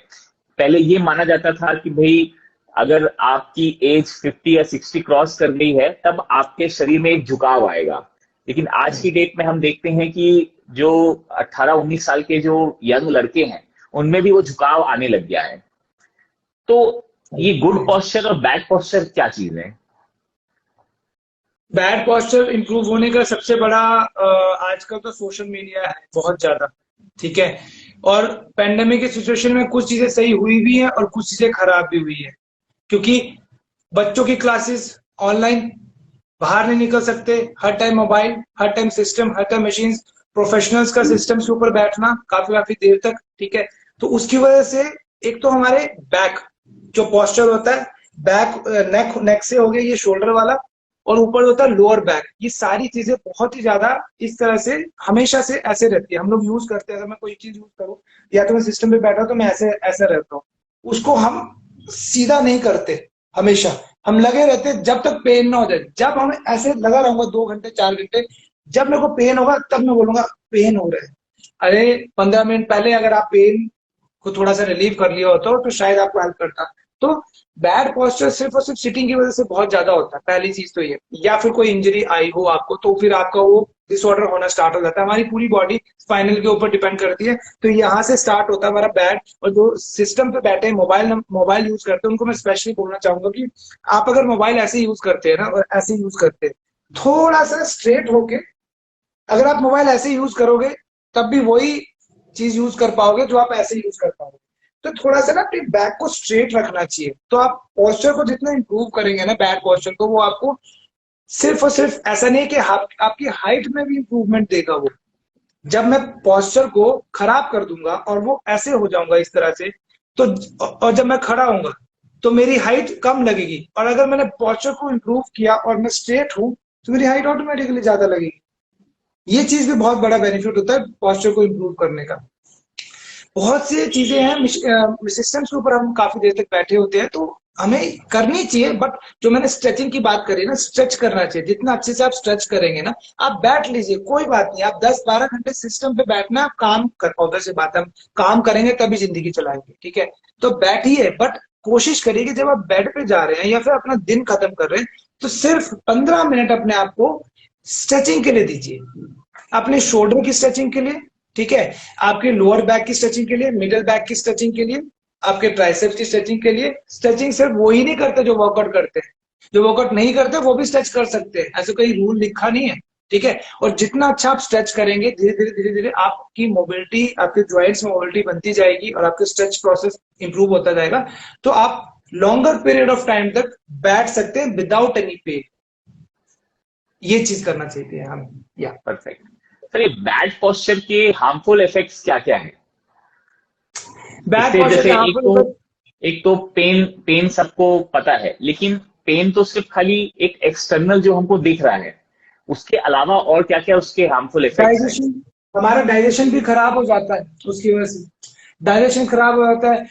A: पहले ये माना जाता था कि भाई अगर आपकी एज 50 या 60 क्रॉस कर गई है तब आपके शरीर में एक झुकाव आएगा, लेकिन आज की डेट में हम देखते हैं कि जो 18-19 साल के जो यंग लड़के हैं उनमें भी वो झुकाव आने लग गया है। तो ये गुड पॉस्चर और बैड पॉस्चर क्या चीज है?
B: बैड पॉस्चर इंप्रूव होने का सबसे बड़ा आजकल तो सोशल मीडिया है बहुत ज्यादा, ठीक है। और पेंडेमिक की सिचुएशन में कुछ चीजें सही हुई भी है और कुछ चीजें खराब भी हुई है, क्योंकि बच्चों की क्लासेस ऑनलाइन, बाहर नहीं निकल सकते, हर टाइम मोबाइल, हर टाइम सिस्टम, हर टाइम मशीन, प्रोफेशनल्स का सिस्टम के ऊपर बैठना काफी काफी देर तक, ठीक है। तो उसकी वजह से एक तो हमारे बैक जो पॉस्चर होता है, बैक नेक से हो गया ये शोल्डर वाला, और ऊपर होता है लोअर बैक, ये सारी चीजें बहुत ही ज्यादा इस तरह से हमेशा से ऐसे रहती है। हम लोग यूज करते हैं, अगर मैं कोई चीज यूज करूँ या तो मैं सिस्टम पे बैठा तो मैं ऐसे ऐसे रहता हूँ, उसको हम सीधा नहीं करते, हमेशा हम लगे रहते जब तक पेन ना हो जाए। जब हम ऐसे लगा रहूंगा 2 घंटे 4 घंटे, जब मेरे को पेन होगा तब मैं बोलूंगा पेन हो रहा है। अरे 15 मिनट पहले अगर आप पेन को थोड़ा सा रिलीव कर लिया होता तो शायद आपको हेल्प करता। तो बैड पोस्चर सिर्फ और सिर्फ सिटिंग की वजह से बहुत ज्यादा होता है, पहली चीज तो ये, या फिर कोई इंजरी आई हो आपको तो फिर आपका वो डिसऑर्डर होना स्टार्ट हो जाता है। हमारी पूरी बॉडी स्पाइनल के ऊपर डिपेंड करती है, तो यहाँ से स्टार्ट होता है हमारा बैड। और जो सिस्टम पे बैठे मोबाइल यूज करते हैं उनको मैं स्पेशली बोलना चाहूंगा कि आप अगर मोबाइल ऐसे यूज करते हैं ना, और ऐसे यूज करते हैं थोड़ा सा स्ट्रेट होके, अगर आप मोबाइल ऐसे यूज करोगे तब भी वही चीज यूज कर पाओगे जो आप ऐसे यूज कर पाओगे। तो थोड़ा सा ना अपने बैक को स्ट्रेट रखना चाहिए, तो आप पोस्चर को जितना इंप्रूव करेंगे ना बैक पोस्चर को, वो आपको सिर्फ और सिर्फ ऐसा नहीं है कि आपकी हाइट में भी इंप्रूवमेंट देगा वो। जब मैं पोस्चर को खराब कर दूंगा और वो ऐसे हो जाऊंगा इस तरह से, तो और जब मैं खड़ा होऊंगा तो मेरी हाइट कम लगेगी, और अगर मैंने पोस्चर को इंप्रूव किया और मैं स्ट्रेट हूं तो मेरी हाइट ऑटोमेटिकली ज्यादा लगेगी। ये चीज भी बहुत बड़ा बेनिफिट होता है पोस्चर को इंप्रूव करने का। बहुत सी चीजें हैं सिस्टम्स के ऊपर हम काफी देर तक बैठे होते हैं, तो हमें करनी चाहिए, बट जो मैंने स्ट्रेचिंग की बात करी ना, स्ट्रेच करना चाहिए। जितना अच्छे से आप स्ट्रेच करेंगे ना, आप बैठ लीजिए, कोई बात नहीं, आप 10-12 घंटे सिस्टम पे बैठना, आप काम कर, ऑब्वियस सी बात है, हम काम करेंगे तभी जिंदगी चलाएंगे, ठीक है। तो बैठिए, बट कोशिश करिए कि जब आप बेड पे जा रहे हैं या फिर अपना दिन खत्म कर रहे हैं तो सिर्फ 15 मिनट अपने आप को स्ट्रेचिंग के लिए दीजिए, अपने शोल्डर की स्ट्रेचिंग के लिए, ठीक है, आपके लोअर बैक की स्ट्रेचिंग के लिए, मिडिल बैक की स्ट्रेचिंग के लिए, आपके ट्राइसेप्स की स्ट्रेचिंग के लिए। स्ट्रेचिंग सिर्फ वो ही नहीं करते जो वर्कआउट करते हैं, जो वर्कआउट नहीं करते वो भी स्ट्रेच कर सकते हैं, ऐसे कोई रूल लिखा नहीं है, ठीक है। और जितना अच्छा आप स्ट्रेच करेंगे, धीरे धीरे आपकी मोबिलिटी, आपके ज्वाइंट्स में मोबिलिटी बनती जाएगी और आपका स्ट्रेच प्रोसेस इंप्रूव होता जाएगा, तो आप लॉन्गर पीरियड ऑफ टाइम तक बैठ सकते हैं विदाउट एनी पेन। ये चीज करना चाहिए हमें। या
A: परफेक्ट सर, ये बैड पोस्चर के हार्मफुल इफेक्ट्स क्या क्या है?
B: बैक
A: इससे
B: पोस्चर
A: जैसे
B: हार्मफुल,
A: एक तो पेन पेन सबको पता है, लेकिन पेन तो सिर्फ खाली एक एक्सटर्नल जो हमको दिख रहा है, उसके अलावा और क्या क्या उसके हार्मफुल इफेक्ट्स हैं?
B: डाइजेशन, हमारा डाइजेशन भी खराब हो जाता है उसकी वजह से। डाइजेशन खराब हो जाता है,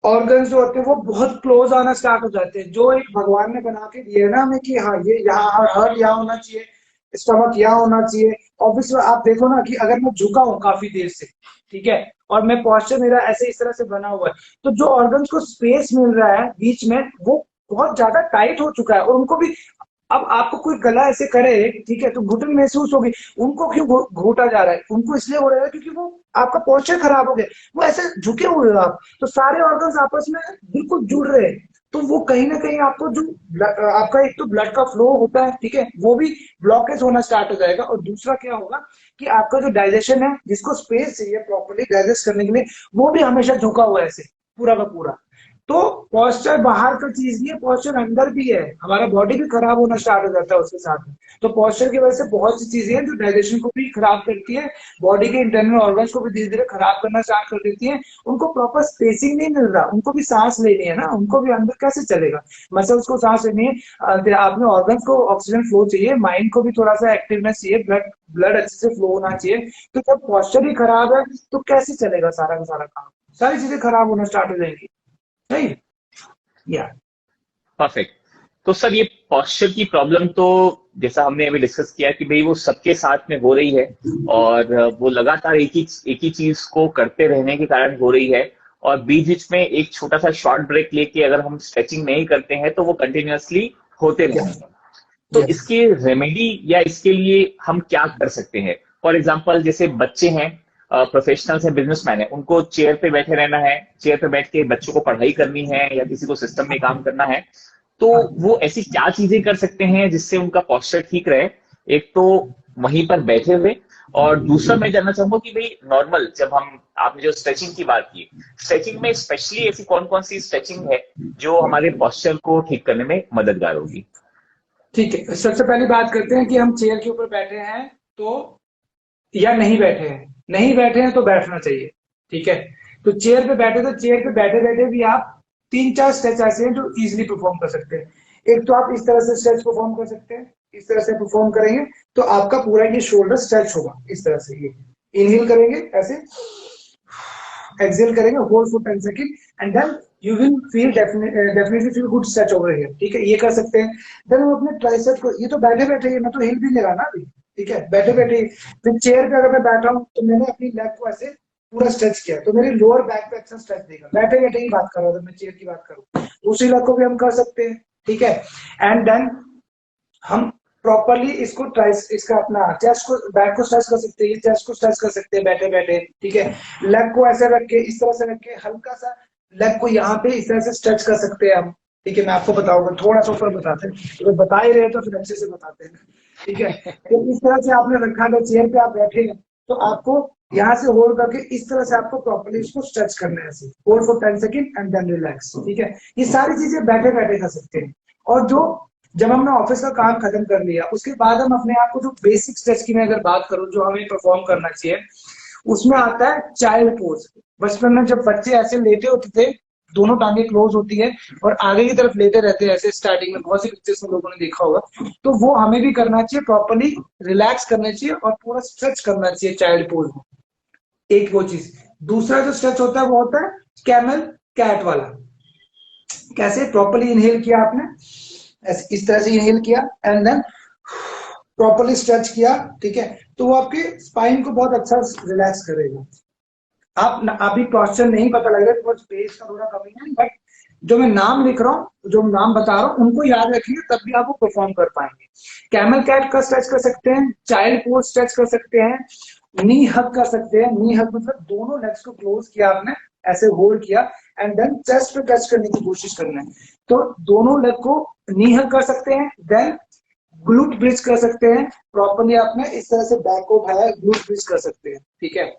B: ऑर्गन्स जो होते हैं वो बहुत क्लोज आना स्टार्ट हो जाते हैं, जो एक भगवान ने बना के दिया है ना हमें कि हाँ ये यहाँ हार्ट यहाँ होना चाहिए, स्टमक यहाँ होना चाहिए। ऑब्वियसली आप देखो ना कि अगर मैं झुका हूँ काफी देर से, ठीक है, और मैं पोस्चर मेरा ऐसे इस तरह से बना हुआ है, तो जो ऑर्गन्स को स्पेस मिल रहा है बीच में वो बहुत ज्यादा टाइट हो चुका है, और उनको भी, अब आपको कोई गला ऐसे करे, ठीक है, तो घुटन महसूस होगी। उनको क्यों घोटा जा रहा है? उनको इसलिए हो रहा है क्योंकि वो आपका पोस्चर खराब हो गया, वो ऐसे झुके हुए हो आप, तो सारे ऑर्गन्स आपस में बिल्कुल जुड़ रहे हैं, तो वो कहीं ना कहीं आपको जो आपका एक तो ब्लड का फ्लो होता है, ठीक है, वो भी ब्लॉकेज होना स्टार्ट हो जाएगा। और दूसरा क्या होगा कि आपका जो डाइजेशन है, जिसको स्पेस चाहिए प्रॉपर्ली डाइजेस्ट करने के लिए, वो भी हमेशा झुका हुआ है ऐसे, पूरा का पूरा। तो पॉस्चर बाहर का चीज नहीं है, पॉस्चर अंदर भी है, हमारा बॉडी भी खराब होना स्टार्ट हो जाता है उसके साथ में। तो पॉस्चर की वजह से बहुत सी चीजें हैं जो डाइजेशन को भी खराब करती है, बॉडी के इंटरनल ऑर्गन्स को भी धीरे धीरे खराब करना स्टार्ट कर देती है। उनको प्रॉपर स्पेसिंग नहीं मिल रहा, उनको भी सांस लेनी है ना, उनको भी अंदर कैसे चलेगा, मसल्स को सांस लेनी है, आपने ऑर्गन्स को ऑक्सीजन फ्लो चाहिए, माइंड को भी थोड़ा सा एक्टिवनेस चाहिए, ब्लड ब्लड अच्छे से फ्लो होना चाहिए। तो जब पॉस्चर ही खराब है तो कैसे चलेगा सारा का सारा काम, सारी चीजें खराब होना स्टार्ट हो जाएंगी, राइट? या
A: परफेक्ट। तो सर ये पॉस्चर की प्रॉब्लम तो जैसा हमने अभी डिस्कस किया कि भाई वो सबके साथ में हो रही है, और वो लगातार एक ही चीज को करते रहने के कारण हो रही है, और बीच बीच में एक छोटा सा शॉर्ट ब्रेक लेके अगर हम स्ट्रेचिंग नहीं करते हैं तो वो कंटिन्यूअसली होते रहेंगे। तो
B: यस
A: इसके रेमेडी या इसके लिए हम क्या कर सकते हैं? फॉर एग्जाम्पल जैसे बच्चे हैं, प्रोफेशनल्स हैं, बिजनेसमैन है, उनको चेयर पे बैठे रहना है, चेयर पे बैठ के बच्चों को पढ़ाई करनी है या किसी को सिस्टम में काम करना है, तो वो ऐसी क्या चीजें कर सकते हैं जिससे उनका पोस्चर ठीक रहे? एक तो वहीं पर बैठे हुए, और दूसरा मैं जानना चाहूंगा कि भाई नॉर्मल जब हम, आपने जो स्ट्रेचिंग की बात की, स्ट्रेचिंग में स्पेशली ऐसी कौन कौन सी स्ट्रेचिंग है जो हमारे पोस्चर को ठीक करने में मददगार होगी?
B: ठीक है, सबसे पहली बात करते हैं कि हम चेयर के ऊपर बैठे हैं तो, या नहीं बैठे हैं। नहीं बैठे हैं तो बैठना चाहिए, ठीक है। तो चेयर पे बैठे, तो चेयर पे बैठे बैठे भी आप 3-4 स्ट्रेच ऐसे हैं जो इजीली परफॉर्म कर सकते हैं। एक तो आप इस तरह से स्ट्रेच परफॉर्म कर सकते हैं, इस तरह से परफॉर्म करेंगे तो आपका पूरा ये शोल्डर स्ट्रेच होगा इस तरह से। ये इनहेल करेंगे ऐसे, एक्सेल करेंगे, hold for 10 second, and then you will feel definitely feel good stretch over here, ठीक है। ये कर सकते हैं। देन हम अपने ट्राइसेप को, ये तो बैठे बैठे, मैं तो हिल भी नहीं रहा ना अभी, ठीक है, बैठे बैठे। फिर चेयर पे अगर मैं बैठा हूँ तो मैंने अपनी लेग को ऐसे पूरा स्ट्रेच किया तो मेरी लोअर बैक पे अच्छा स्ट्रेच देगा। बैठे बैठे ही बात कर रहा था मैं, चेयर की बात करूँ, दूसरी लेग को भी हम कर सकते हैं, ठीक है। एंड देन हम प्रॉपरली इसको ट्राइस, इसका अपना चेस्ट को, बैक को स्ट्रेच कर सकते हैं, चेस्ट को स्ट्रेच कर सकते हैं बैठे बैठे, ठीक है। लेग को ऐसे रख के, इस तरह से रख के, हल्का सा लेग को यहाँ पे इस तरह से स्ट्रेच कर सकते हैं हम, ठीक है। मैं आपको बताऊंगा, थोड़ा सा ऊपर बताते हैं, तो बता ही रहे तो फिर अच्छे से बताते हैं, ठीक है। तो इस तरह से आपने रखा है, चेयर पे आप बैठे हैं तो आपको यहाँ से होल्ड करके इस तरह से आपको प्रॉपरली इसको स्ट्रेच करना है, ऐसे hold for 10 second and then relax, ठीक है। ये सारी चीजें बैठे बैठे कर सकते हैं। और जो जब हमने ऑफिस का काम खत्म कर लिया उसके बाद हम अपने आप को, जो बेसिक स्ट्रेच की मैं अगर बात करूं जो हमें परफॉर्म करना चाहिए, उसमें आता है चाइल्ड पोज। बचपन में जब बच्चे ऐसे लेटे होते थे, दोनों टांगे क्लोज होती है और आगे की तरफ लेटे रहते हैं ऐसे, स्टार्टिंग में बहुत सी पिक्चर्स में लोगों ने देखा होगा, तो वो हमें भी करना चाहिए, प्रॉपरली रिलैक्स करना चाहिए और पूरा स्ट्रेच करना चाहिए चाइल्ड पोज में। एक वो चीज। दूसरा जो स्ट्रेच होता है वो होता है कैमल कैट वाला। कैसे? प्रॉपरली इनहेल किया आपने, ऐसे इस तरह से इनहेल किया एंड देन प्रॉपरली स्ट्रेच किया, ठीक है। तो वो आपके स्पाइन को बहुत अच्छा रिलैक्स करेगा। आप अभी पोस्चर नहीं पता लग रहा है, स्पेस का थोड़ा कमी है, बट जो मैं नाम लिख रहा हूँ, जो नाम बता रहा हूँ, उनको याद रखिए, तब भी आप वो परफॉर्म कर पाएंगे। कैमल कैट का स्ट्रेच कर सकते हैं, चाइल्ड पोज स्ट्रेच कर सकते हैं, नी हग कर सकते हैं। नी हग मतलब दोनों लेग्स को क्लोज किया आपने, ऐसे होल्ड किया एंड देन चेस्ट पे टच करने की कोशिश करना है। तो दोनों लेग को नी हग कर सकते हैं। देन ग्लूट ब्रिज कर सकते हैं, प्रॉपरली आपने इस तरह से बैक को उठाया, ग्लूट ब्रिज कर सकते हैं, ठीक है।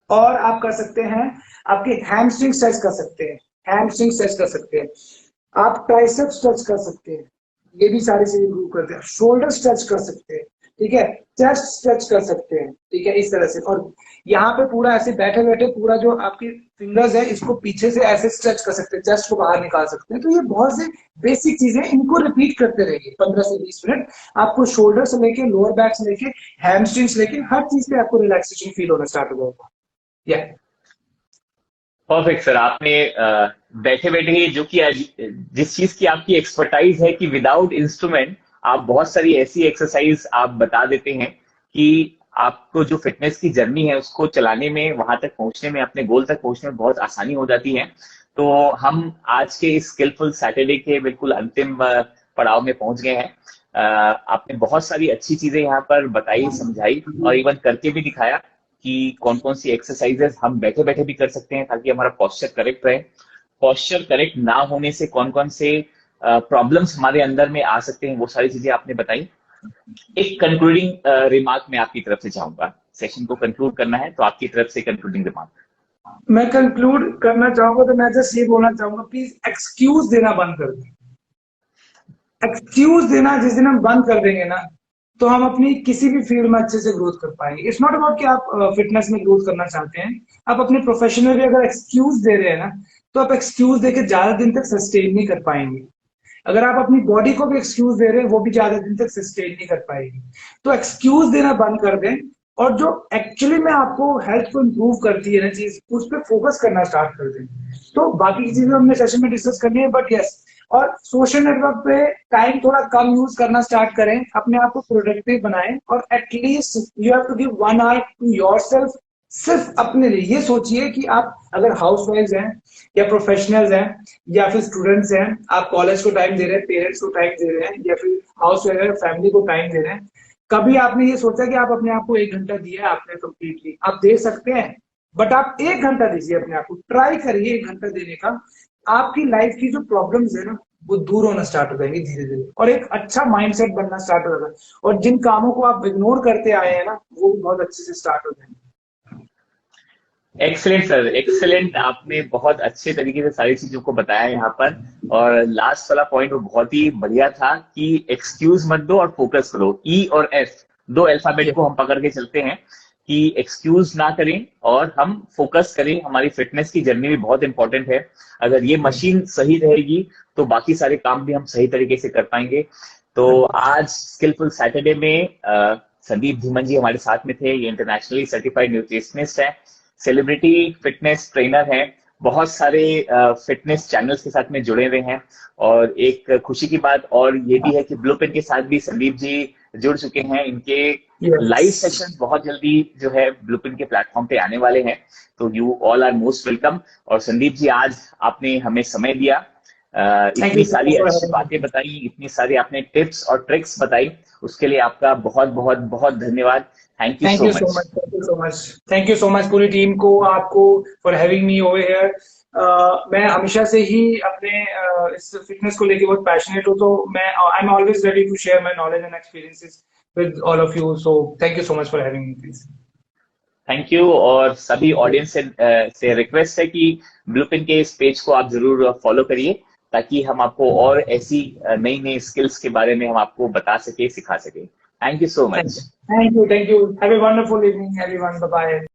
B: और आप कर सकते हैं, आपके हैमस्ट्रिंग स्ट्रेच कर सकते हैं, हैमस्ट्रिंग स्ट्रेच कर सकते हैं, आप ट्राइसेप स्ट्रेच कर सकते हैं, ये भी सारी चीजें इंप्रूव करते हैं। शोल्डर स्ट्रेच कर सकते हैं, ठीक है, चेस्ट स्ट्रेच कर सकते हैं, ठीक है, इस तरह से। और यहाँ पे पूरा ऐसे बैठे बैठे पूरा जो आपकी फिंगर्स है इसको पीछे से ऐसे स्ट्रेच कर सकते हैं, चेस्ट को बाहर निकाल सकते हैं। तो ये बहुत से बेसिक चीजें, इनको रिपीट करते रहिए 15 से 20 मिनट। आपको शोल्डर से लेके, लोअर बैक से लेके, हैमस्ट्रिंग्स लेके, हर चीज पे आपको रिलैक्सेशन फील होना स्टार्ट हो जाएगा।
A: Perfect sir. आपने बैठे बैठे ही, जो कि जिस चीज की आपकी एक्सपर्टाइज है कि विदाउट इंस्ट्रूमेंट आप बहुत सारी ऐसी एक्सरसाइज आप बता देते हैं कि आपको जो फिटनेस की जर्नी है उसको चलाने में, वहां तक पहुंचने में, अपने गोल तक पहुंचने में बहुत आसानी हो जाती है। तो हम आज के इस स्किलफुल सैटरडे के बिल्कुल अंतिम पड़ाव में पहुंच गए हैं। आपने बहुत सारी अच्छी चीजें यहाँ पर बताई, समझाई और इवन करके भी दिखाया कि कौन कौन सी एक्सरसाइजेस हम बैठे बैठे भी कर सकते हैं ताकि हमारा पोस्चर करेक्ट रहे। पोस्चर करेक्ट ना होने से कौन कौन से प्रॉब्लम्स हमारे अंदर में आ सकते हैं, वो सारी चीजें आपने बताई। एक कंक्लूडिंग रिमार्क मैं आपकी तरफ से चाहूंगा, सेशन को कंक्लूड करना है तो आपकी तरफ से कंक्लूडिंग रिमार्क।
B: मैं कंक्लूड करना चाहूंगा तो मैं जस्ट ये बोलना चाहूंगा, प्लीज एक्सक्यूज देना बंद कर दें। एक्सक्यूज देना जिस दिन हम बंद कर देंगे ना, तो हम अपनी किसी भी फील्ड में अच्छे से ग्रोथ कर पाएंगे। इट्स नॉट अबाउट कि आप फिटनेस में ग्रोथ करना चाहते हैं, आप अपने प्रोफेशन में भी अगर एक्सक्यूज दे रहे हैं ना, तो आप एक्सक्यूज देके ज्यादा दिन तक सस्टेन नहीं कर पाएंगे। अगर आप अपनी बॉडी को भी एक्सक्यूज दे रहे हैं, वो भी ज्यादा दिन तक सस्टेन नहीं कर पाएगी। तो एक्सक्यूज देना बंद कर दें, और जो एक्चुअली में आपको हेल्थ को इम्प्रूव करती है ना चीज, उस पर फोकस करना स्टार्ट कर दें। तो बाकी की चीजें हमने सेशन में डिस्कस करनी है, बट यस, और सोशल नेटवर्क पे टाइम थोड़ा कम यूज करना स्टार्ट करें, अपने आप को प्रोडक्टिव बनाएं, और at least you have to give 1 hour to yourself. सिर्फ अपने लिए ये सोचिए कि आप अगर हाउस वाइफ हैं या प्रोफेशनल्स हैं या फिर स्टूडेंट्स हैं, आप कॉलेज को टाइम दे रहे हैं, पेरेंट्स को टाइम दे रहे हैं, या फिर हाउस वाइफ फैमिली को टाइम दे रहे हैं, कभी आपने ये सोचा कि आप अपने आप को 1 घंटा दिया है आपने कंप्लीटली? आप दे सकते हैं, बट आप 1 घंटा दीजिए अपने आप को, ट्राई करिए 1 घंटा देने का। आपकी लाइफ की जो प्रॉब्लम्स है ना, वो दूर होना स्टार्ट हो जाएंगे धीरे धीरे, और एक अच्छा माइंडसेट बनना स्टार्ट हो जाएगा, और जिन कामों को आप इग्नोर करते आए हैं ना, वो भी बहुत अच्छे से स्टार्ट हो जाएंगे।
A: Excellent sir, excellent. आपने बहुत अच्छे तरीके से सारी चीजों को बताया यहाँ पर। और लास्ट वाला पॉइंट वो बहुत ही बढ़िया था कि एक्सक्यूज मत दो और फोकस करो। ई और एफ, दो अल्फाबेट को हम पकड़ के चलते हैं कि एक्सक्यूज ना करें और हम फोकस करें। हमारी फिटनेस की जर्नी भी बहुत इंपॉर्टेंट है। अगर ये मशीन सही रहेगी तो बाकी सारे काम भी हम सही तरीके से कर पाएंगे। तो आज स्किलफुल सैटरडे में संदीप धीमन जी हमारे साथ में थे। ये इंटरनेशनली सर्टिफाइड न्यूट्रिशनिस्ट है, सेलिब्रिटी फिटनेस ट्रेनर हैं, बहुत सारे फिटनेस चैनल्स के साथ में जुड़े हुए हैं। और एक खुशी की बात और ये भी है कि ब्लूप्रिंट के साथ भी संदीप जी जुड़ चुके हैं। इनके लाइव सेशन बहुत जल्दी जो है ब्लूप्रिंट के प्लेटफॉर्म पे आने वाले हैं, तो you all are most welcome. और संदीप जी, आज आपने हमें समय दिया, इतनी सारी अच्छी बातें बताई, इतनी सारी आपने टिप्स और ट्रिक्स बताई, उसके लिए आपका बहुत बहुत बहुत धन्यवाद। Thank you
B: thank
A: so
B: you so
A: much.
B: Much, thank you so much, thank you so much पूरी टीम को, आपको for having me over here. मैं हमेशा से ही अपने इस फिटनेस को लेके बहुत पैशनेट हूँ, तो मैं I am always ready to share my knowledge and experiences with all of you. So thank you so much for having me please.
A: Thank you. और सभी ऑडियंस से रिक्वेस्ट है कि ब्लूप्रिंट के इस पेज को आप जरूर फॉलो करिए, ताकि हम आपको और ऐसी नई नई स्किल्स के बारे में हम आपको बता सके, सिखा सके। Thank you so much.
B: Thank you, thank you. Have a wonderful evening everyone, bye bye.